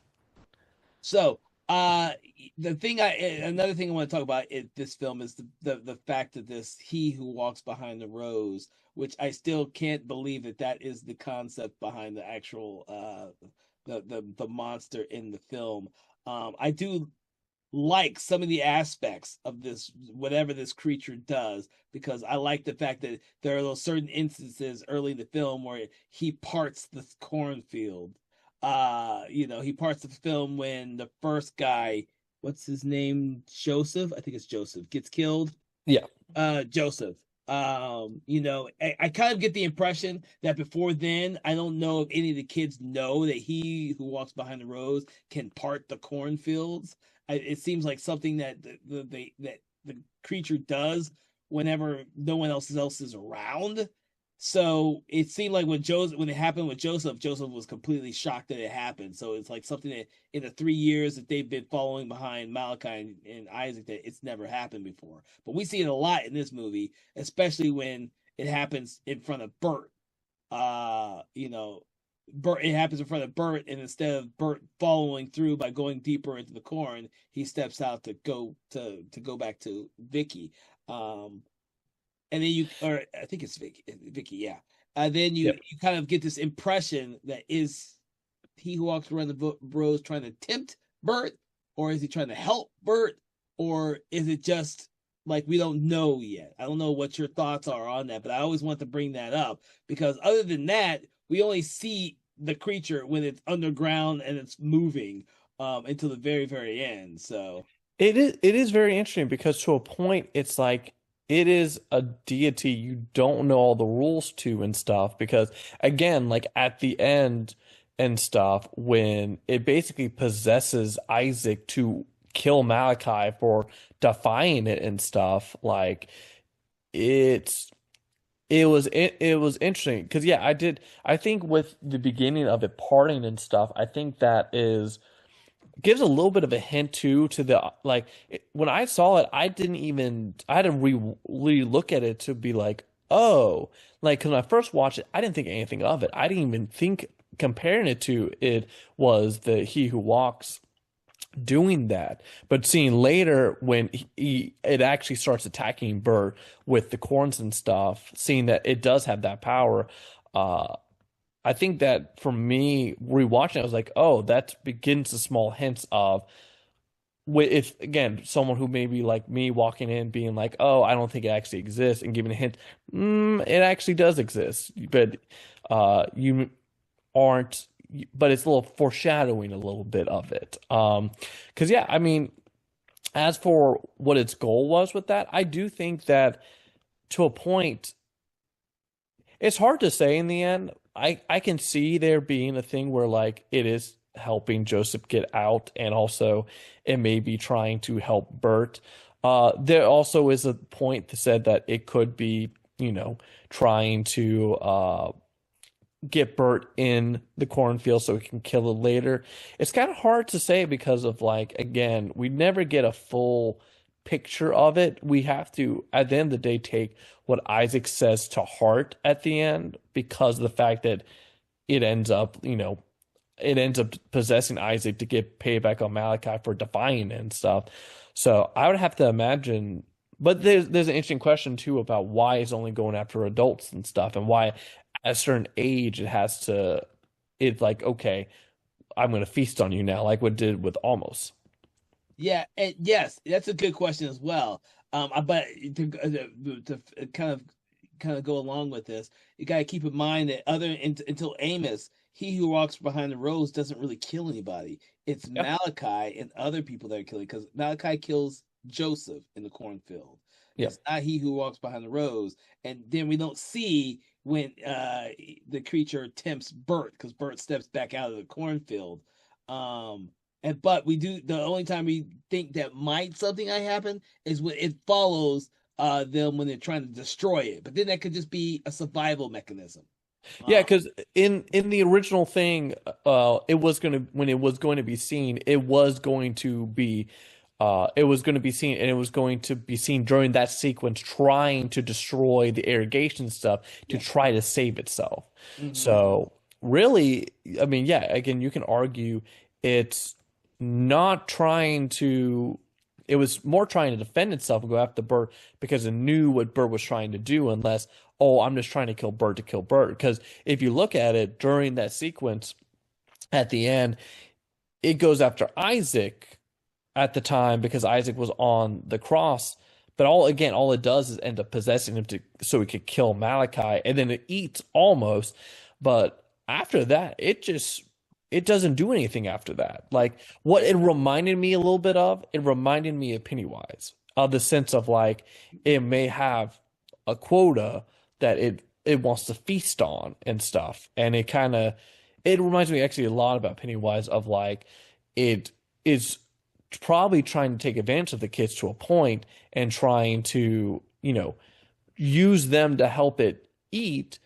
So, uh, another thing I want to talk about in this film is the fact that this he who walks behind the rose, which I still can't believe that that is the concept behind the actual the monster in the film. I do like some of the aspects of this whatever this creature does because I like the fact that there are those certain instances early in the film where he parts the cornfield. He parts the film when the first guy, what's his name, Joseph, I think it's Joseph, gets killed. Yeah. Joseph. I kind of get the impression that before then, I don't know if any of the kids know that he who walks behind the rose can part the cornfields. It seems like something that the creature does whenever no one else is around. So it seemed like when it happened with Joseph, Joseph was completely shocked that it happened. So it's like something that in the 3 years that they've been following behind Malachi and Isaac, that it's never happened before. But we see it a lot in this movie, especially when it happens in front of Bert. Bert, it happens in front of Bert, and instead of Bert following through by going deeper into the corn, he steps out to go back to Vicky. And then or I think it's Vicky, yeah. Then Yep. you kind of get this impression that is he who walks around the rows trying to tempt Bert, or is he trying to help Bert, or is it just like we don't know yet? I don't know what your thoughts are on that, but I always want to bring that up because other than that, we only see the creature when it's underground and it's moving until the very, very end. So It is very interesting because to a point it's like it is a deity you don't know all the rules to and stuff because again like at the end and stuff when it basically possesses Isaac to kill Malachi for defying it and stuff like it's it was interesting because yeah I think with the beginning of it parting and stuff I think that is gives a little bit of a hint too to the like when I saw it, I had to really look at it to be like, oh, like because when I first watched it, I didn't think anything of it. I didn't even think comparing it to it was the He Who Walks doing that. But seeing later when it actually starts attacking Bert with the corns and stuff, seeing that it does have that power, uh, I think that for me, rewatching it, I was like, oh, that begins the small hints of if again, someone who may be like me walking in being like, oh, I don't think it actually exists, and giving a hint, it actually does exist, but you aren't, but it's a little foreshadowing a little bit of it. Because yeah, I mean, as for what its goal was with that, I do think that to a point. It's hard to say in the end. I can see there being a thing where like it is helping Joseph get out and also it may be trying to help Bert. There also is a point that said that it could be, trying to get Bert in the cornfield so he can kill it later. It's kind of hard to say because of like again, we never get a full picture of it. We have to at the end of the day take what Isaac says to heart at the end because of the fact that it ends up, it ends up possessing Isaac to get payback on Malachi for defying it and stuff. So I would have to imagine, but there's an interesting question too about why it's only going after adults and stuff, and why at a certain age it's like okay, I'm going to feast on you now, like what it did with Almost. yeah, and yes, that's a good question as well. But to kind of go along with this, you got to keep in mind that until Amos, he who walks behind the rose doesn't really kill anybody. It's Yeah, Malachi and other people that are killing because Malachi kills Joseph in the cornfield. yeah. It's not he who walks behind the rose, and then we don't see when the creature tempts Bert because Bert steps back out of the cornfield. Um, but we do the only time we think that might something might happen is when it follows them when they're trying to destroy it. But then that could just be a survival mechanism. Yeah, Uh, because in the original thing, it was gonna when it was going to be seen, it was going to be seen, and it was going to be seen during that sequence, trying to destroy the irrigation stuff to yeah. try to save itself. Hmm. So really, I mean, yeah, again, you can argue it's not trying to, it was more trying to defend itself and go after Bert because it knew what Bert was trying to do, unless, oh, I'm just trying to kill Bert to kill Bert. Because if you look at it during that sequence at the end, it goes after Isaac at the time because Isaac was on the cross. But all it does is end up possessing him to so he could kill Malachi, and then it eats almost. But after that, it doesn't do anything after that. Like what it reminded me a little bit of, it reminded me of Pennywise, of the sense of like it may have a quota that it wants to feast on and stuff, and it reminds me actually a lot about Pennywise of like it is probably trying to take advantage of the kids to a point and trying to, use them to help it eat,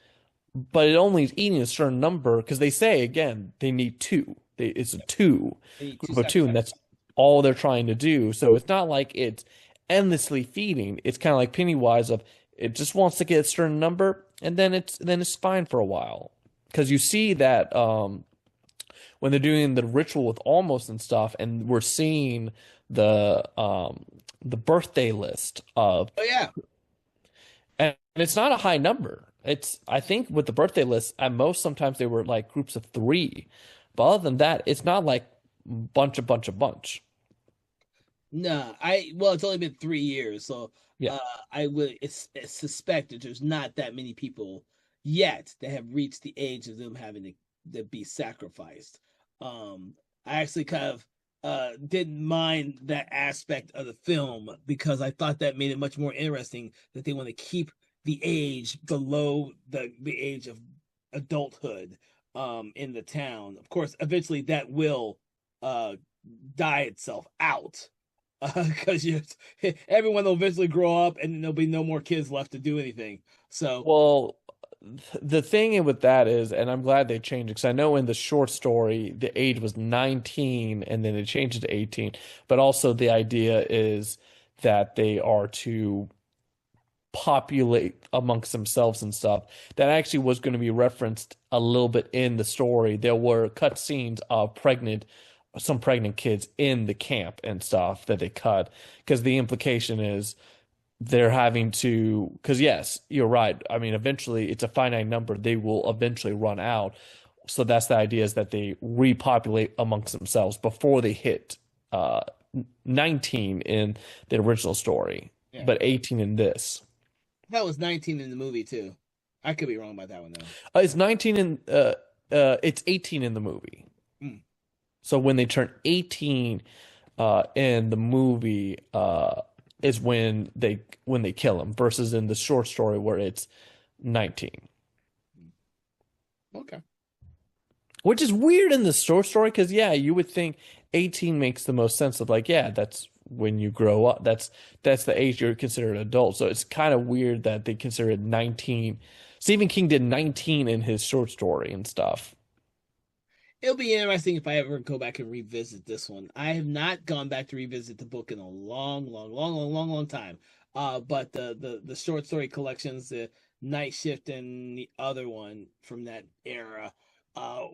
but it only is eating a certain number because they say again they need two. It's a two They need two group of two, and sacrifices. that's all they're trying to do. So it's not like it's endlessly feeding. It's kind of like Pennywise of it just wants to get a certain number, and then it's fine for a while. Because you see that when they're doing the ritual with almost and stuff, and we're seeing the birthday list of, Oh yeah. and it's not a high number. It's I think with the birthday list, at most sometimes they were like groups of three, but other than that, it's not like bunch. No, it's only been 3 years, so Yeah. uh I would suspect that there's not that many people yet that have reached the age of them having to be sacrificed. I actually kind of didn't mind that aspect of the film because I thought that made it much more interesting that they want to keep the age below the age of adulthood in the town. Of course, eventually that will uh die itself out because everyone will eventually grow up and there'll be no more kids left to do anything. So Well, the thing with that is, and I'm glad they changed it because I know in the short story the age was 19 and then it changed to 18. But also the idea is that they are to populate amongst themselves and stuff. That actually was going to be referenced a little bit in the story. There were cut scenes of some pregnant kids in the camp and stuff that they cut because the implication is they're having to, because yes, you're right. I mean, eventually it's a finite number. They will eventually run out. So that's the idea is that they repopulate amongst themselves before they hit 19 in the original story, yeah, but 18 in this. that was 19 in the movie too. I could be wrong about that one though. It's 19 in it's 18 in the movie. Mm. So when they turn 18 in the movie is when they kill him versus in the short story where it's 19. Okay. Which is weird in the short story because yeah, you would think 18 makes the most sense of like, yeah, that's when you grow up. That's the age you're considered an adult. So it's kind of weird that they consider it 19. Stephen King did 19 in his short story and stuff. It'll be interesting if I ever go back and revisit this one. I have not gone back to revisit the book in a long time. But the short story collections, the Night Shift and the other one from that era, uh,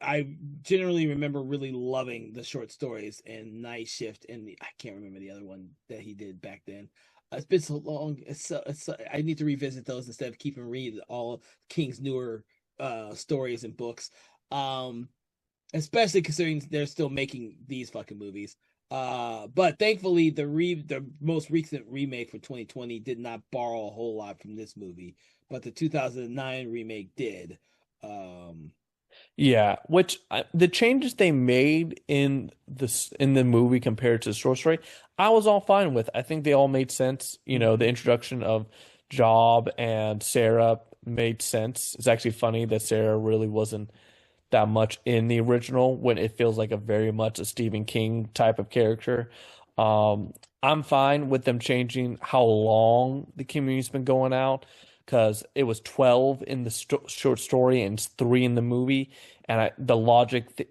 I generally remember really loving the short stories and Night Shift and I can't remember the other one that he did back then. It's been so long. I need to revisit those instead of keeping read all King's newer stories and books. Um, Especially considering they're still making these fucking movies. But thankfully, the most recent remake for 2020 did not borrow a whole lot from this movie, but the 2009 remake did. Um, Yeah, which the changes they made in the movie compared to the short story, I was all fine with. I think they all made sense. The introduction of Job and Sarah made sense. It's actually funny that Sarah really wasn't that much in the original when it feels like a very much a Stephen King type of character. I'm fine with them changing how long the community's been going out because it was 12 in the short story and it's three in the movie. And the logic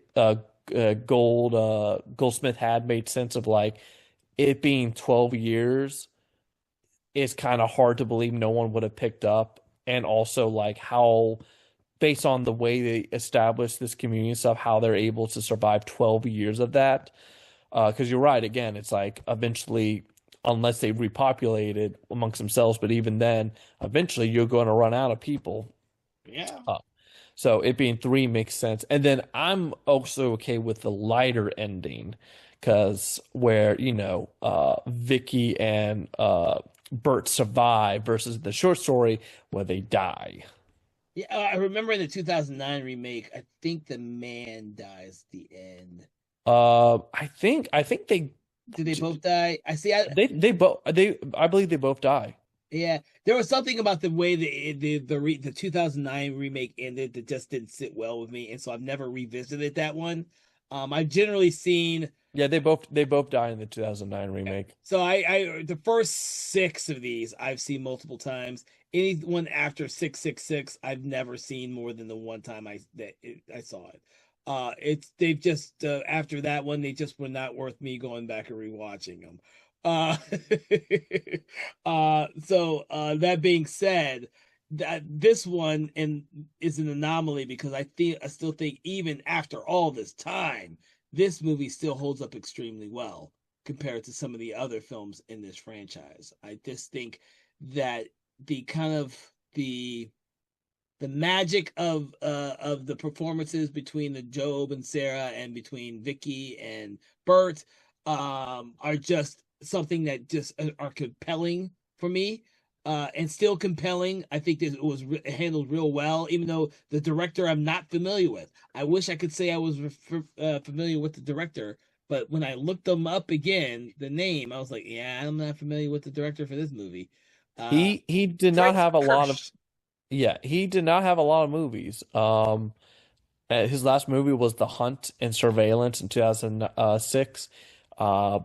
Goldsmith had made sense of like it being 12 years is kind of hard to believe no one would have picked up. And also like how based on the way they established this community and stuff, how they're able to survive 12 years of that. Because you're right, again, it's like eventually, unless they repopulate it amongst themselves, but even then, eventually you're going to run out of people. Yeah. Uh, so it being three makes sense. And then I'm also okay with the lighter ending, because where, Vicky and Bert survive versus the short story where they die. Yeah, I remember in the 2009 remake, I think the man dies at the end. I think Did they both die? I see. I believe they both die. Yeah, there was something about the way the 2009 remake ended that just didn't sit well with me, and so I've never revisited that one. I've generally seen. Yeah, they both die in the 2009 remake. So I the first six of these I've seen multiple times. Anyone after 666, I've never seen more than the one time I saw it. It's they've just after that one they just were not worth me going back and rewatching them. Uh, that being said, that this one and is an anomaly because I still think even after all this time, this movie still holds up extremely well compared to some of the other films in this franchise. I just think that the kind of the magic of the performances between the Job and Sarah and between Vicky and Bert are just something that just are compelling for me. And still compelling. I think that it was handled real well, even though the director I'm not familiar with. I wish I could say I was familiar with the director, but when I looked them up again, the name, I was like, yeah, I'm not familiar with the director for this movie. He did not Fritz have a lot of Kirsch. Yeah, he did not have a lot of movies. His last movie was The Hunt and Surveillance in 2006. Uh,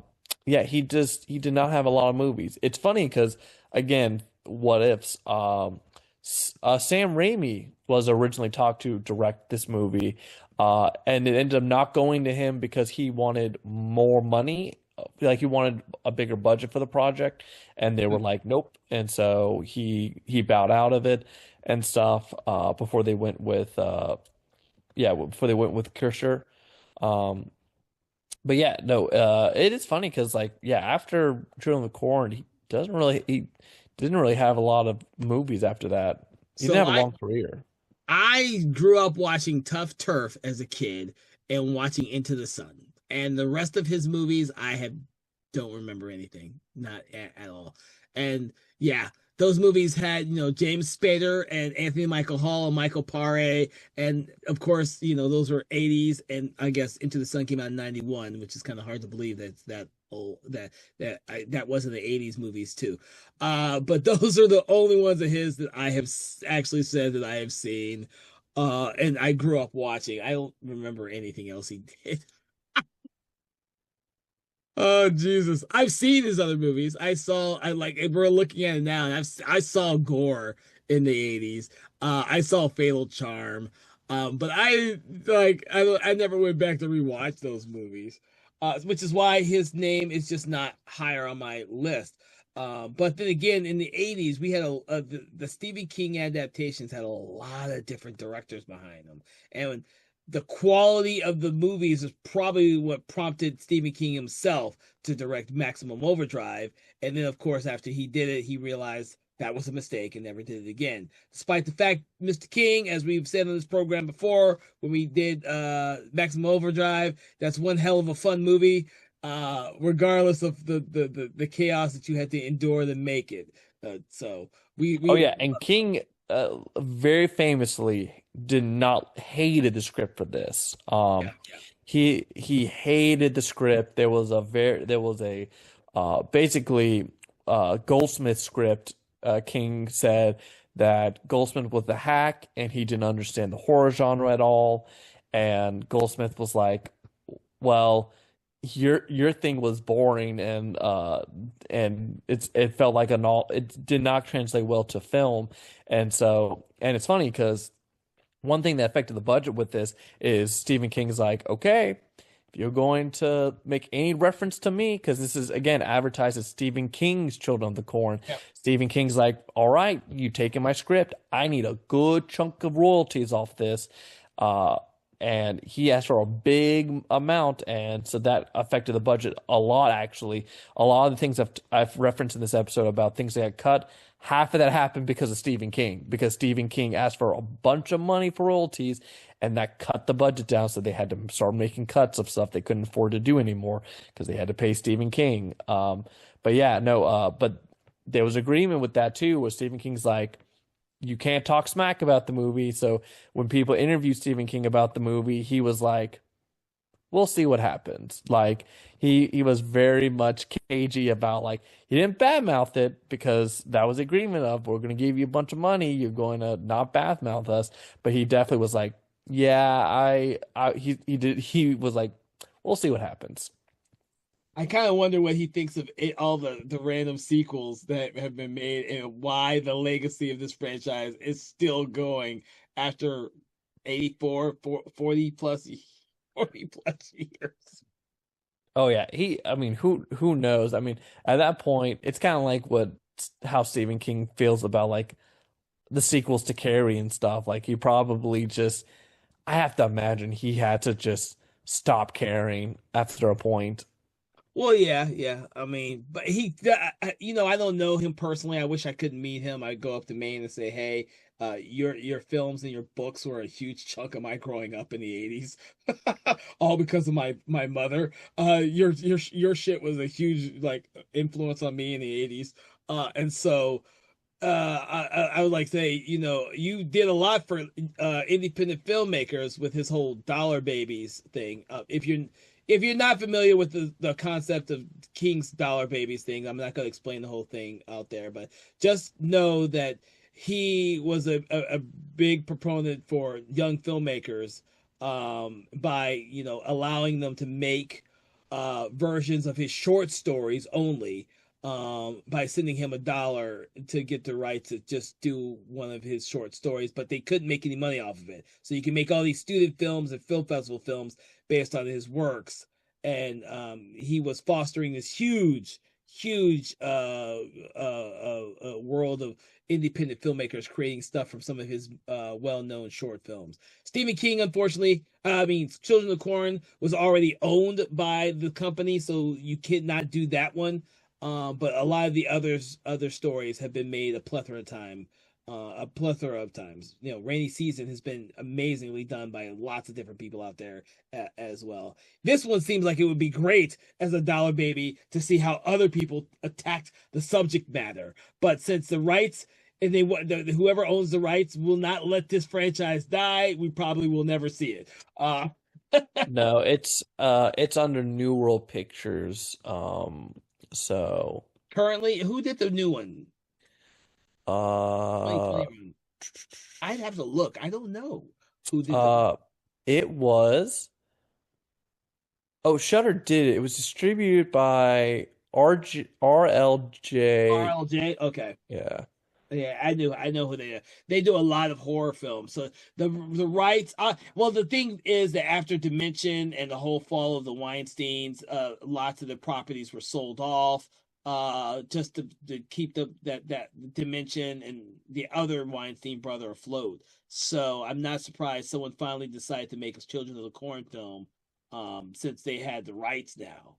yeah, he did not have a lot of movies. It's funny because again, what ifs? Sam Raimi was originally talked to direct this movie, and it ended up not going to him because he wanted more money. Like he wanted a bigger budget for the project, and they were like, "Nope." And so he bowed out of it and stuff before they went with Kirscher. Um, but yeah, no, it is funny because like yeah, after Children of the Corn, he didn't really have a lot of movies after that. He didn't So have a long career. I grew up watching Tough Turf as a kid and watching Into the Sun. And the rest of his movies, I have don't remember anything, not at all. And yeah, those movies had, James Spader and Anthony Michael Hall and Michael Paré. And of course, those were 80s. And I guess Into the Sun came out in 91, which is kind of hard to believe that's that old, that wasn't the 80s movies too. But those are the only ones of his that I have actually said that I have seen. And I grew up watching. I don't remember anything else he did. Oh Jesus! I've seen his other movies. I like we're looking at it now, and I saw Gore in the 80s. I saw Fatal Charm. But I never went back to rewatch those movies. Which is why his name is just not higher on my list. But then again, in the 80s, we had the Stephen King adaptations had a lot of different directors behind them, and the quality of the movies is probably what prompted Stephen King himself to direct Maximum Overdrive. And then, of course, after he did it, he realized that was a mistake and never did it again. Despite the fact, Mr. King, as we've said on this program before, when we did Maximum Overdrive, that's one hell of a fun movie, regardless of the chaos that you had to endure to make it. So Oh we yeah, and King very famously did not hated the script for this. yeah, yeah. He hated the script. There was a basically Goldsmith script. King said that Goldsmith was the hack and he didn't understand the horror genre at all. And Goldsmith was like, "Well, your thing was boring and it felt like it did not translate well to film." And it's funny because one thing that affected the budget with this is Stephen King's like, okay, if you're going to make any reference to me, because this is again advertised as Stephen King's Children of the Corn, Yep. Stephen King's like, all right, you taking my script. I need a good chunk of royalties off this. Uh, and he asked for a big amount, and so that affected the budget a lot, actually. A lot of the things I've referenced in this episode about things that got cut, half of that happened because of Stephen King, because Stephen King asked for a bunch of money for royalties, and that cut the budget down, so they had to start making cuts of stuff they couldn't afford to do anymore because they had to pay Stephen King. But yeah, no, but there was agreement with that too, where Stephen King's like, you can't talk smack about the movie. So when people interviewed Stephen King about the movie, he was like, we'll see what happens. Like he was very much cagey about, like, he didn't badmouth it because that was agreement of, we're going to give you a bunch of money, you're going to not badmouth us, but he definitely was like, yeah, he was like, we'll see what happens. I kind of wonder what he thinks of all the random sequels that have been made and why the legacy of this franchise is still going after 40 plus 40 plus years. Oh yeah, I mean, who knows? I mean, at that point, it's kind of like how Stephen King feels about like the sequels to Carrie and stuff. Like he probably just, I have to imagine he had to just stop caring after a point. Well, yeah, yeah. I mean, but I don't know him personally. I wish I could meet him. I'd go up to Maine and say, "Hey, your films and your books were a huge chunk of my growing up in the '80s, all because of my mother. Your shit was a huge like influence on me in the '80s, and so." I would like to say, you did a lot for independent filmmakers with his whole Dollar Babies thing. If you're not familiar with the concept of King's Dollar Babies thing, I'm not going to explain the whole thing out there, but just know that he was a big proponent for young filmmakers, by allowing them to make versions of his short stories only, by sending him $1 to get the right to just do one of his short stories, but they couldn't make any money off of it. So you can make all these student films and film festival films based on his works. And he was fostering this huge world of independent filmmakers creating stuff from some of his well-known short films. Stephen King, unfortunately, I mean, Children of the Corn was already owned by the company, so you cannot do that one. But a lot of the other stories have been made a plethora of times. Rainy Season has been amazingly done by lots of different people out there as well. This one seems like it would be great as a Dollar Baby to see how other people attacked the subject matter. But since the rights and whoever owns the rights will not let this franchise die, we probably will never see it. No, it's under New World Pictures. So Currently, who did the new one? uh 2021. I'd have to look. I don't know who did the uh it was, oh, Shutter did it. It was distributed by RLJ. RLJ. Okay. Yeah. Yeah, I know who they are. They do a lot of horror films. So the rights. Well, the thing is that after Dimension and the whole fall of the Weinstein's, lots of the properties were sold off. Just to keep that Dimension and the other Weinstein brother afloat. So I'm not surprised someone finally decided to make a Children of the Corn film. Since they had the rights now.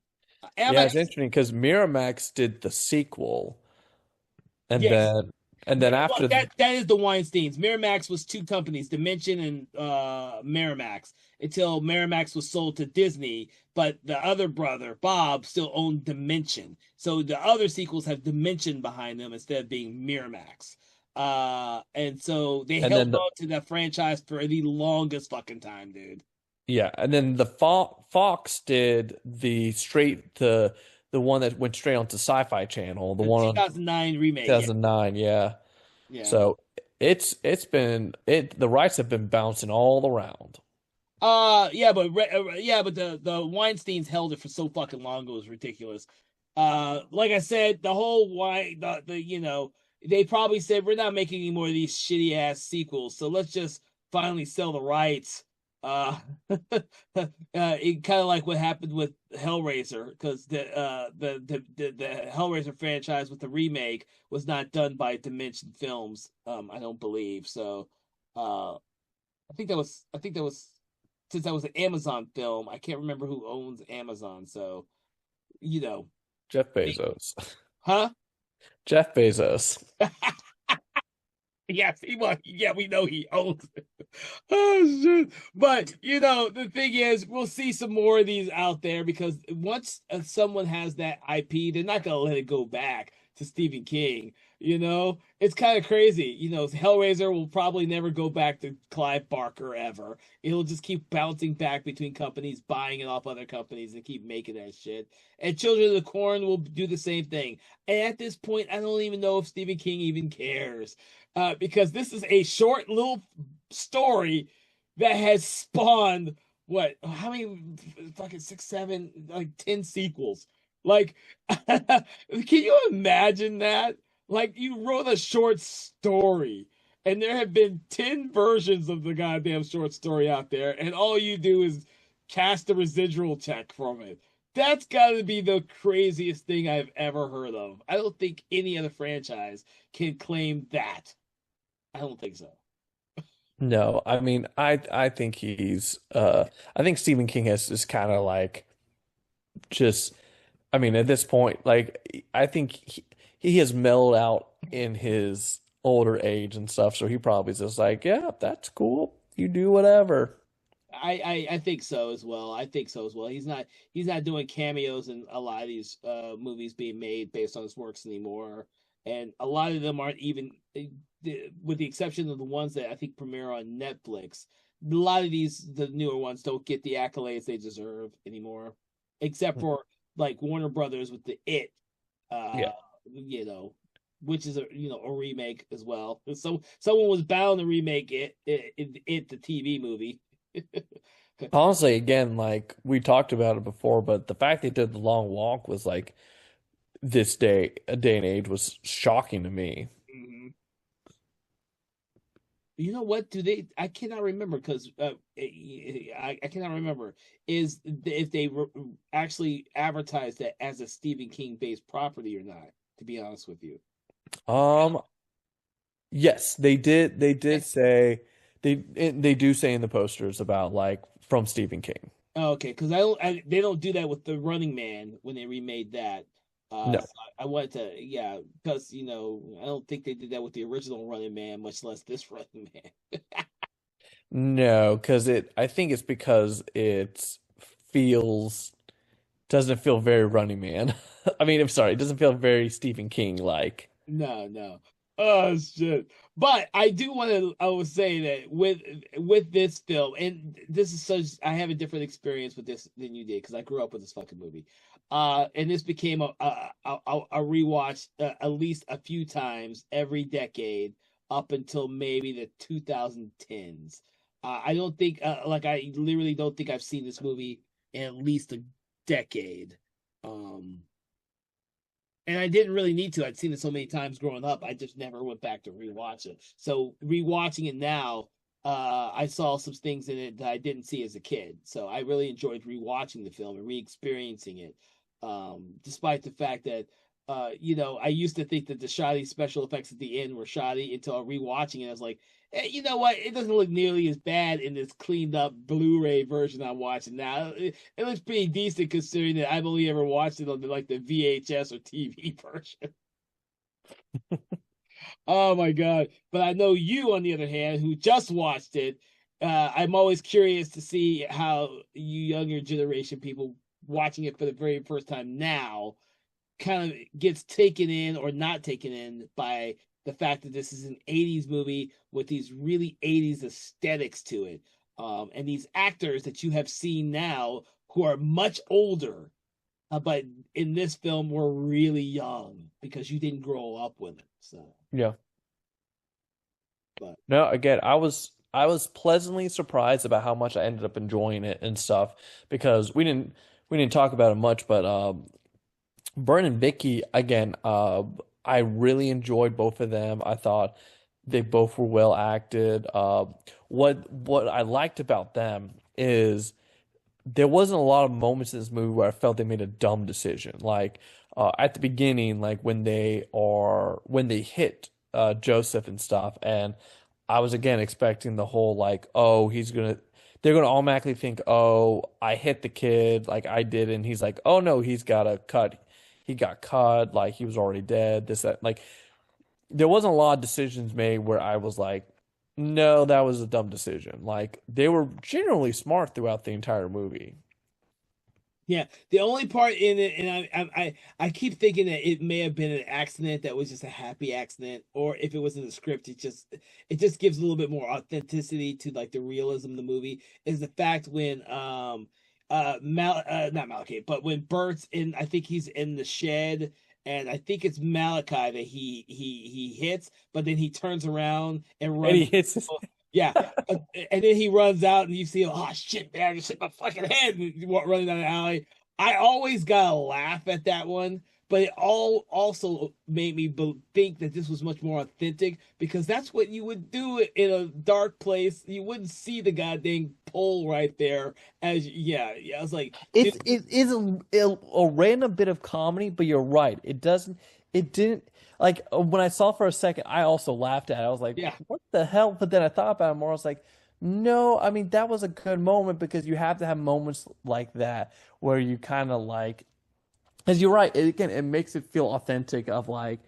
Yeah, it's interesting because Miramax did the sequel, and Yes. then Well, after that is the Weinsteins. Miramax was two companies, Dimension and Miramax, until Miramax was sold to Disney. But the other brother, Bob, still owned Dimension. So the other sequels have Dimension behind them instead of being Miramax. And so they and held then on to that franchise for the longest fucking time, dude. yeah, and then the Fox did the one that went straight onto Sci-Fi Channel, the The one on 2009 remake, yeah, 2009, yeah. yeah. So the rights have been bouncing all around. Yeah, but the Weinsteins held it for so fucking long, it was ridiculous. Like I said, the whole why the they probably said we're not making any more of these shitty ass sequels, so let's just finally sell the rights Uh, it kind of like what happened with Hellraiser, because the Hellraiser franchise with the remake was not done by Dimension Films. I don't believe so. I think that was since that was an Amazon film. I can't remember who owns Amazon, so you know, Jeff they- Bezos. huh? Jeff Bezos. Yes, yeah, we know he owns it. Oh shit! But the thing is, we'll see some more of these out there because once someone has that IP, they're not gonna let it go back to Stephen King. It's kind of crazy. Hellraiser will probably never go back to Clive Barker ever. It'll just keep bouncing back between companies, buying it off other companies, and keep making that shit. And Children of the Corn will do the same thing. And at this point, I don't even know if Stephen King even cares, because this is a short little story that has spawned what? How many? Fucking six, seven, like 10 sequels. Like, can you imagine that? Like, you wrote a short story, and there have been 10 versions of the goddamn short story out there, and all you do is cast a residual check from it. That's got to be the craziest thing I've ever heard of. I don't think any other franchise can claim that. I don't think so. No, I mean, I think he's I think Stephen King has just kind of like just I mean, at this point, like I think he has mellowed out in his older age and stuff, so he probably is just like, yeah, that's cool. You do whatever. I think so as well. I think so as well. He's not doing cameos in a lot of these movies being made based on his works anymore, and a lot of them aren't even, with the exception of the ones that I think premiere on Netflix. A lot of the newer ones don't get the accolades they deserve anymore, except for like Warner Brothers with the Yeah. uh, you know, which is a remake as well. So someone was bound to remake it the TV movie. Honestly, again, like we talked about it before, but the fact they did the long walk was like this day, a day and age was shocking to me. Mhm. You know what? Do they? I cannot remember because I cannot remember is if they actually advertised that as a Stephen King based property or not. To be honest with you. Um, yes, they did. They Eh, did say they do say in the posters about like from Stephen King. Okay, because they don't do that with the Running Man when they remade that. No, So I wanted to, yeah, because I don't think they did that with the original Running Man, much less this Running Man. no, because I think it's because it feels doesn't feel very Running Man. I mean, I'm sorry, it doesn't feel very Stephen King like. No, no. Oh shit. But I do want to I would say that with this film, and this is such I have a different experience with this than you did because I grew up with this fucking movie. And this became a rewatch, at least a few times every decade up until maybe the 2010s. I don't think like I literally don't think I've seen this movie in at least a decade. Um and I didn't really need to. I'd seen it so many times growing up. I just never went back to rewatch it. So rewatching it now, I saw some things in it that I didn't see as a kid. So I really enjoyed rewatching the film and re-experiencing it. Despite the fact that, I used to think that the shoddy special effects at the end were shoddy until rewatching it. I was like, you know what? It doesn't look nearly as bad in this cleaned up Blu-ray version I'm watching now. It looks pretty decent considering that I've only ever watched it on like the VHS or TV version. Oh my God. But I know you, on the other hand, who just watched it, I'm always curious to see how you younger generation people watching it for the very first time now kind of gets taken in or not taken in by the fact that this is an 80s movie with these really 80s aesthetics to it. And these actors that you have seen now who are much older, but in this film were really young because you didn't grow up with it. So, Yeah. but No, again, I was pleasantly surprised about how much I ended up enjoying it and stuff because we didn't talk about it much, but Bern and Vicky again, I really enjoyed both of them. I thought They both were well acted. What I liked about them is there wasn't a lot of moments in this movie where I felt they made a dumb decision. Like at the beginning, like when they hit Joseph and stuff, and I was again expecting the whole like, oh, they're gonna automatically think, oh, I hit the kid, like I did, and he's like, oh no, he got cut, like he was already dead. This that like there wasn't a lot of decisions made where I was like, no, that was a dumb decision. Like they were generally smart throughout the entire movie. Yeah, the only part in it, and I keep thinking that it may have been an accident that was just a happy accident, or if it was in the script, it just gives a little bit more authenticity to like the realism of the movie. Is the fact when not Malachi, but when Bert's in, I think he's in the shed, and I think it's Malachi that he hits, but then he turns around and And he runs. hits his Yeah, and then he runs out, and you see, oh shit, man, I just hit my fucking head and running down the alley. I always gotta laugh at that one, but it all also made me think that this was much more authentic because that's what you would do in a dark place. You wouldn't see the goddamn pole right there. Yeah. I was like, dude, it is a random bit of comedy, but you're right. It didn't like when I saw for a second, I also laughed at it. I was like, yeah, what the hell? But then I thought about it more. I was like, no, I mean that was a good moment because you have to have moments like that where you kind of like, because you're right. Again, it makes it feel authentic of like,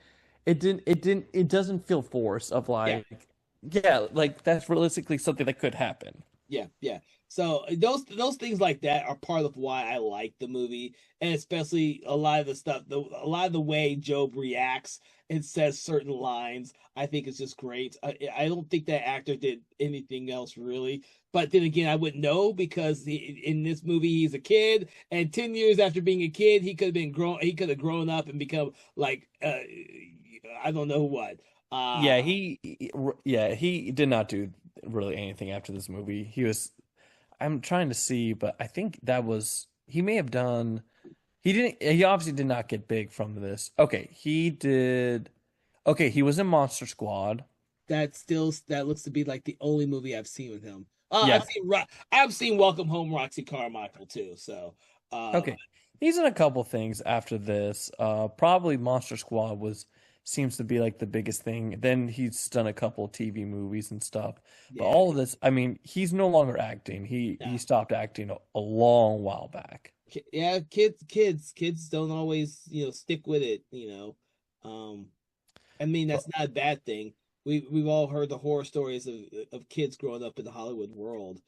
it doesn't feel forced of yeah. like, yeah, like that's realistically something that could happen. Yeah. So those things like that are part of why I like the movie, and especially a lot of the stuff, a lot of the way Job reacts and says certain lines. I think is just great. I don't think that actor did anything else really, but then again, I wouldn't know because in this movie he's a kid, and 10 years after being a kid, he could have been grown. He could have grown up and become like I don't know what. Yeah, yeah, he did not do really anything after this movie. I'm trying to see, but I think that was, he may have done, he obviously did not get big from this. Okay, he was in Monster Squad. That looks to be like the only movie I've seen with him. Yeah, I've seen Welcome Home, Roxy Carmichael too. So okay. He's in a couple things after this. Probably Monster Squad seems to be like the biggest thing. Then he's done a couple of TV movies and stuff. But yeah, all of this, I mean, he's no longer acting. He no, stopped acting a long while back. yeah, kids don't always stick with it. I mean But that's not a bad thing. We've all heard the horror stories of kids growing up in the Hollywood world.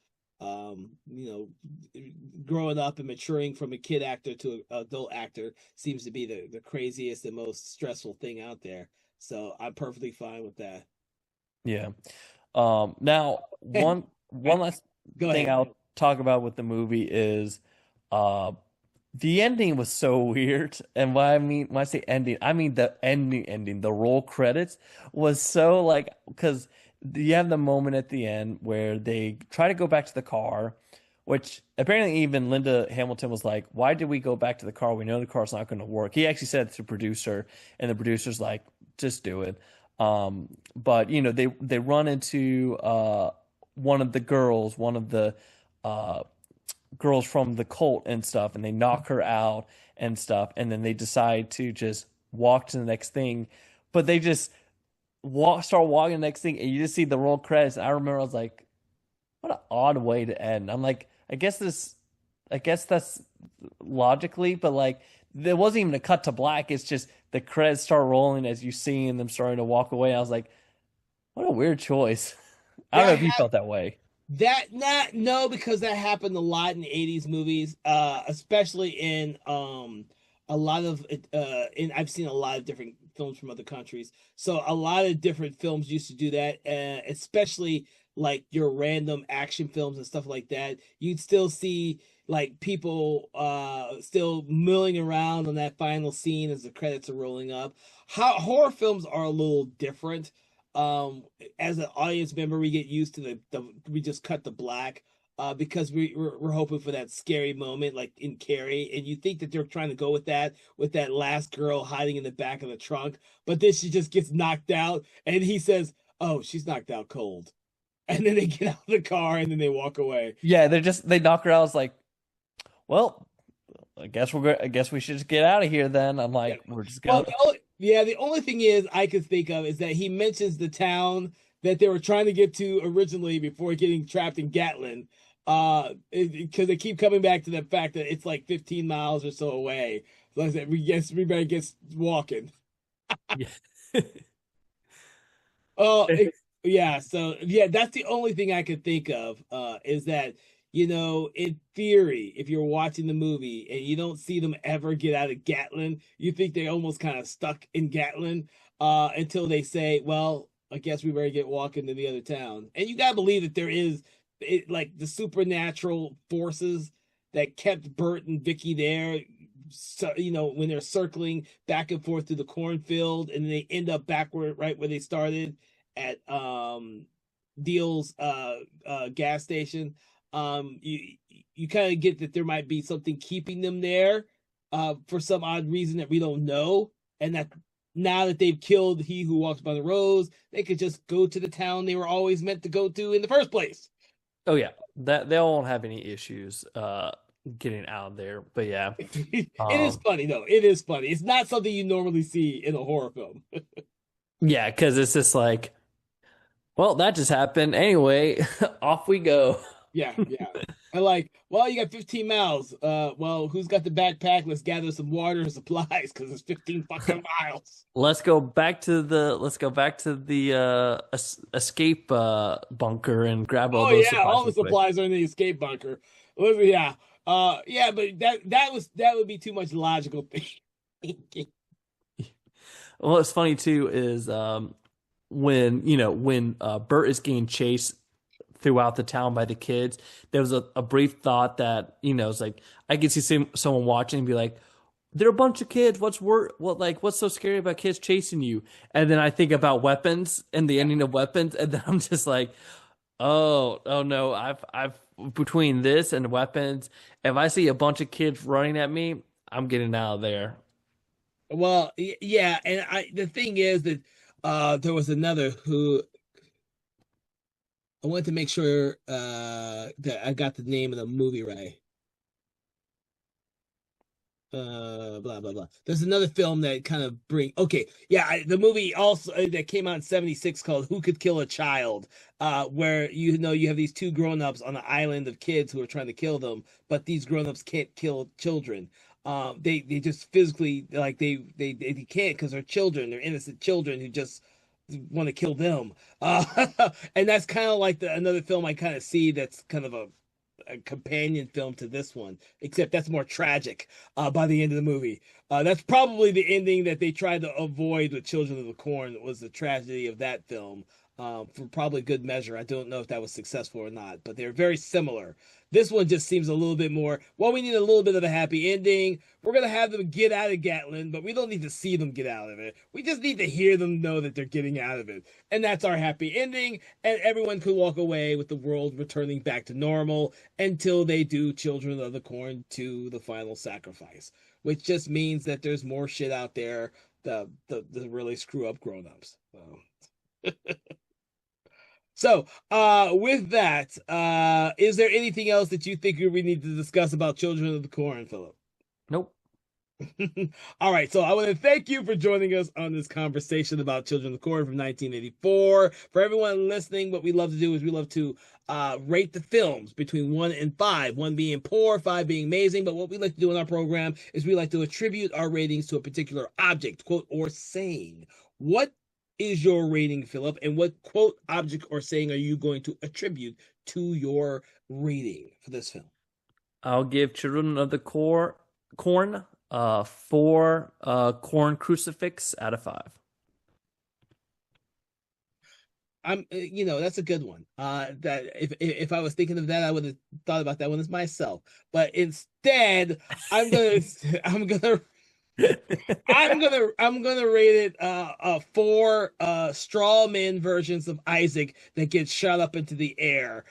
Growing up and maturing from a kid actor to an adult actor seems to be the craziest and most stressful thing out there. So I'm perfectly fine with that. yeah. Now one last Go thing ahead. I'll talk about with the movie is uh the ending was so weird. And when I say ending, I mean the ending, the roll credits was so like, because you have the moment at the end where they try to go back to the car, which apparently even Linda Hamilton was like, why did we go back to the car? We know the car's not going to work. He actually said it to the producer, and the producer's like, just do it. But they run into one of the uh girls from the cult and stuff, and they knock her out and stuff, and then they decide to just walk to the next thing, but they just start walking the next thing, and you just see the roll credits. And I remember I was like, what an odd way to end. I'm like, I guess that's logically, but like there wasn't even a cut to black. It's just the credits start rolling as you see them starting to walk away. I was like, what a weird choice. I don't know That if you felt that way. That not no, because that happened a lot in '80s movies, especially in a lot of and I've seen a lot of different films from other countries. So a lot of different films used to do that, especially like your random action films and stuff like that. You'd still see like people still milling around on that final scene as the credits are rolling up. How horror films are a little different. As an audience member, we get used to the we just cut the black because we're hoping for that scary moment like in Carrie, and you think that they're trying to go with that last girl hiding in the back of the trunk, but then she just gets knocked out, and he says, oh, she's knocked out cold. And then they get out of the car and then they walk away. Yeah, they knock her out. It's like, well, I guess we should just get out of here then. I'm Yeah. like, we're just Well, gonna. the only thing is I could think of is that he mentions the town that they were trying to get to originally before getting trapped in Gatlin. Because they keep coming back to the fact that it's like 15 miles or so away. So I said, we better get walking. Yeah. Oh, yeah. So yeah, that's the only thing I could think of. Is that in theory, if you're watching the movie and you don't see them ever get out of Gatlin, you think they're almost kind of stuck in Gatlin, until they say, "Well, I guess we better get walking to the other town." And you gotta believe that there is like the supernatural forces that kept Bert and Vicky there. So when they're circling back and forth through the cornfield, and they end up backward right where they started at Deal's gas station. You kind of get that there might be something keeping them there for some odd reason that we don't know, and that now that they've killed he who walks by the roads, they could just go to the town they were always meant to go to in the first place. Oh yeah, that they won't have any issues getting out of there. But yeah, It is um, funny though. It is funny. It's not something you normally see in a horror film. yeah, because it's just like, well, that just happened anyway. Off we go. Yeah, yeah. And like, well, you got 15 miles. Well, who's got the backpack? Let's gather some water and supplies because it's 15 fucking miles. Let's go back to the escape bunker and grab all Oh those yeah, supplies all the real quick. supplies are in the escape bunker. Yeah. Yeah, but that would be too much logical thinking. Well, what's funny too is when Bert is getting chased throughout the town by the kids, there was a brief thought that it's like I could see someone watching and be like, they're a bunch of kids. What's so scary about kids chasing you? And then I think about weapons and the Yeah. ending of weapons, and then I'm just like, oh no, I've between this and weapons, if I see a bunch of kids running at me, I'm getting out of there. Well, yeah, and the thing is that there was another who I wanted to make sure that I got the name of the movie right. Blah blah blah. There's another film that kind of okay, yeah, the movie also that came out in 76 called Who Could Kill a Child, where you have these two grown-ups on an island of kids who are trying to kill them, but these grown-ups can't kill children. They just physically, like, they can't because they're children, they're innocent children who just want to kill them. And that's kind of like another film I kind of see that's kind of a companion film to this one, except that's more tragic by the end of the movie. That's probably the ending that they tried to avoid with Children of the Corn, was the tragedy of that film, for probably good measure. I don't know if that was successful or not, but they're very similar. This one just seems a little bit more, well, we need a little bit of a happy ending. We're going to have them get out of Gatlin, but we don't need to see them get out of it. We just need to hear them know that they're getting out of it. And that's our happy ending. And everyone could walk away with the world returning back to normal until they do Children of the Corn to the final sacrifice, which just means that there's more shit out there, the really screw up grown-ups. So, with that, is there anything else that you think we need to discuss about Children of the Corn, Philip? Nope. All right, so I want to thank you for joining us on this conversation about Children of the Corn from 1984. For everyone listening, what we love to do is we love to rate the films between 1 and 5, 1 being poor, 5 being amazing. But what we like to do in our program is we like to attribute our ratings to a particular object, quote, or saying. What is your rating, Philip, and what quote, object, or saying are you going to attribute to your rating for this film? I'll give Children of the Corn 4 corn crucifix out of 5. That's a good one. That if I was thinking of that, I would have thought about that one as myself. But instead, I'm gonna I'm gonna I'm gonna rate it 4 straw man versions of Isaac that get shot up into the air,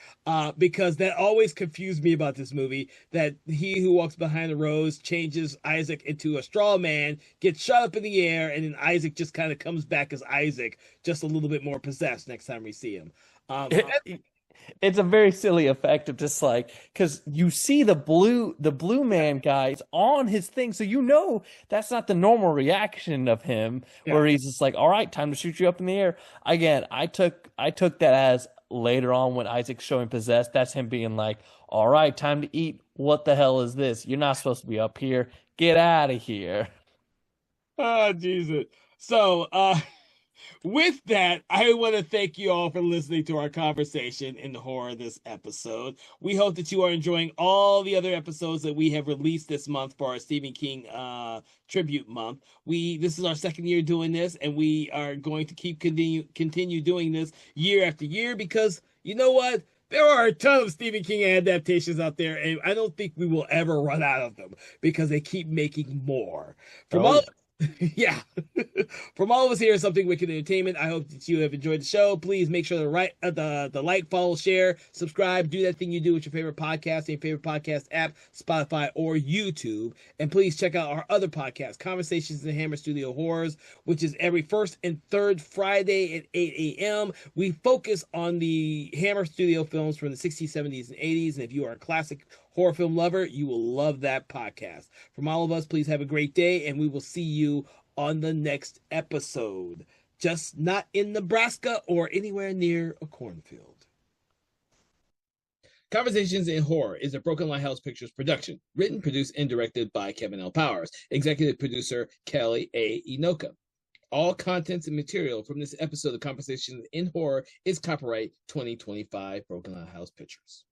because that always confused me about this movie, that he who walks behind the rose changes Isaac into a straw man, gets shot up in the air, and then Isaac just kind of comes back as Isaac, just a little bit more possessed next time we see him. It's a very silly effect of just like because you see the blue man guys on his thing, so you know that's not the normal reaction of him Yeah. where he's just like, all right, time to shoot you up in the air. Again, I took that as later on when Isaac's showing possessed, that's him being like, all right, time to eat. What the hell is this? You're not supposed to be up here. Get out of here. Oh, Jesus. So, with that, I want to thank you all for listening to our conversation in the horror of this episode. We hope that you are enjoying all the other episodes that we have released this month for our Stephen King tribute month. This is our second year doing this, and we are going to continue doing this year after year, because you know what? There are a ton of Stephen King adaptations out there, and I don't think we will ever run out of them because they keep making more. From Oh all yeah. yeah. From all of us here at Something Wicked Entertainment, I hope that you have enjoyed the show. Please make sure to the like, follow, share, subscribe, do that thing you do with your favorite podcast app, Spotify or YouTube. And please check out our other podcast, Conversations in Hammer Studio Horrors, which is every first and third Friday at 8 a.m. We focus on the Hammer Studio films from the 60s, 70s, and 80s. And if you are a classic horror film lover, you will love that podcast. From all of us, please have a great day, and we will see you on the next episode. Just not in Nebraska or anywhere near a cornfield. Conversations in Horror is a Broken Lighthouse Pictures production. Written, produced, and directed by Kevin L. Powers. Executive producer Kelly A. Inoka. All contents and material from this episode of Conversations in Horror is copyright 2025 Broken Lighthouse Pictures.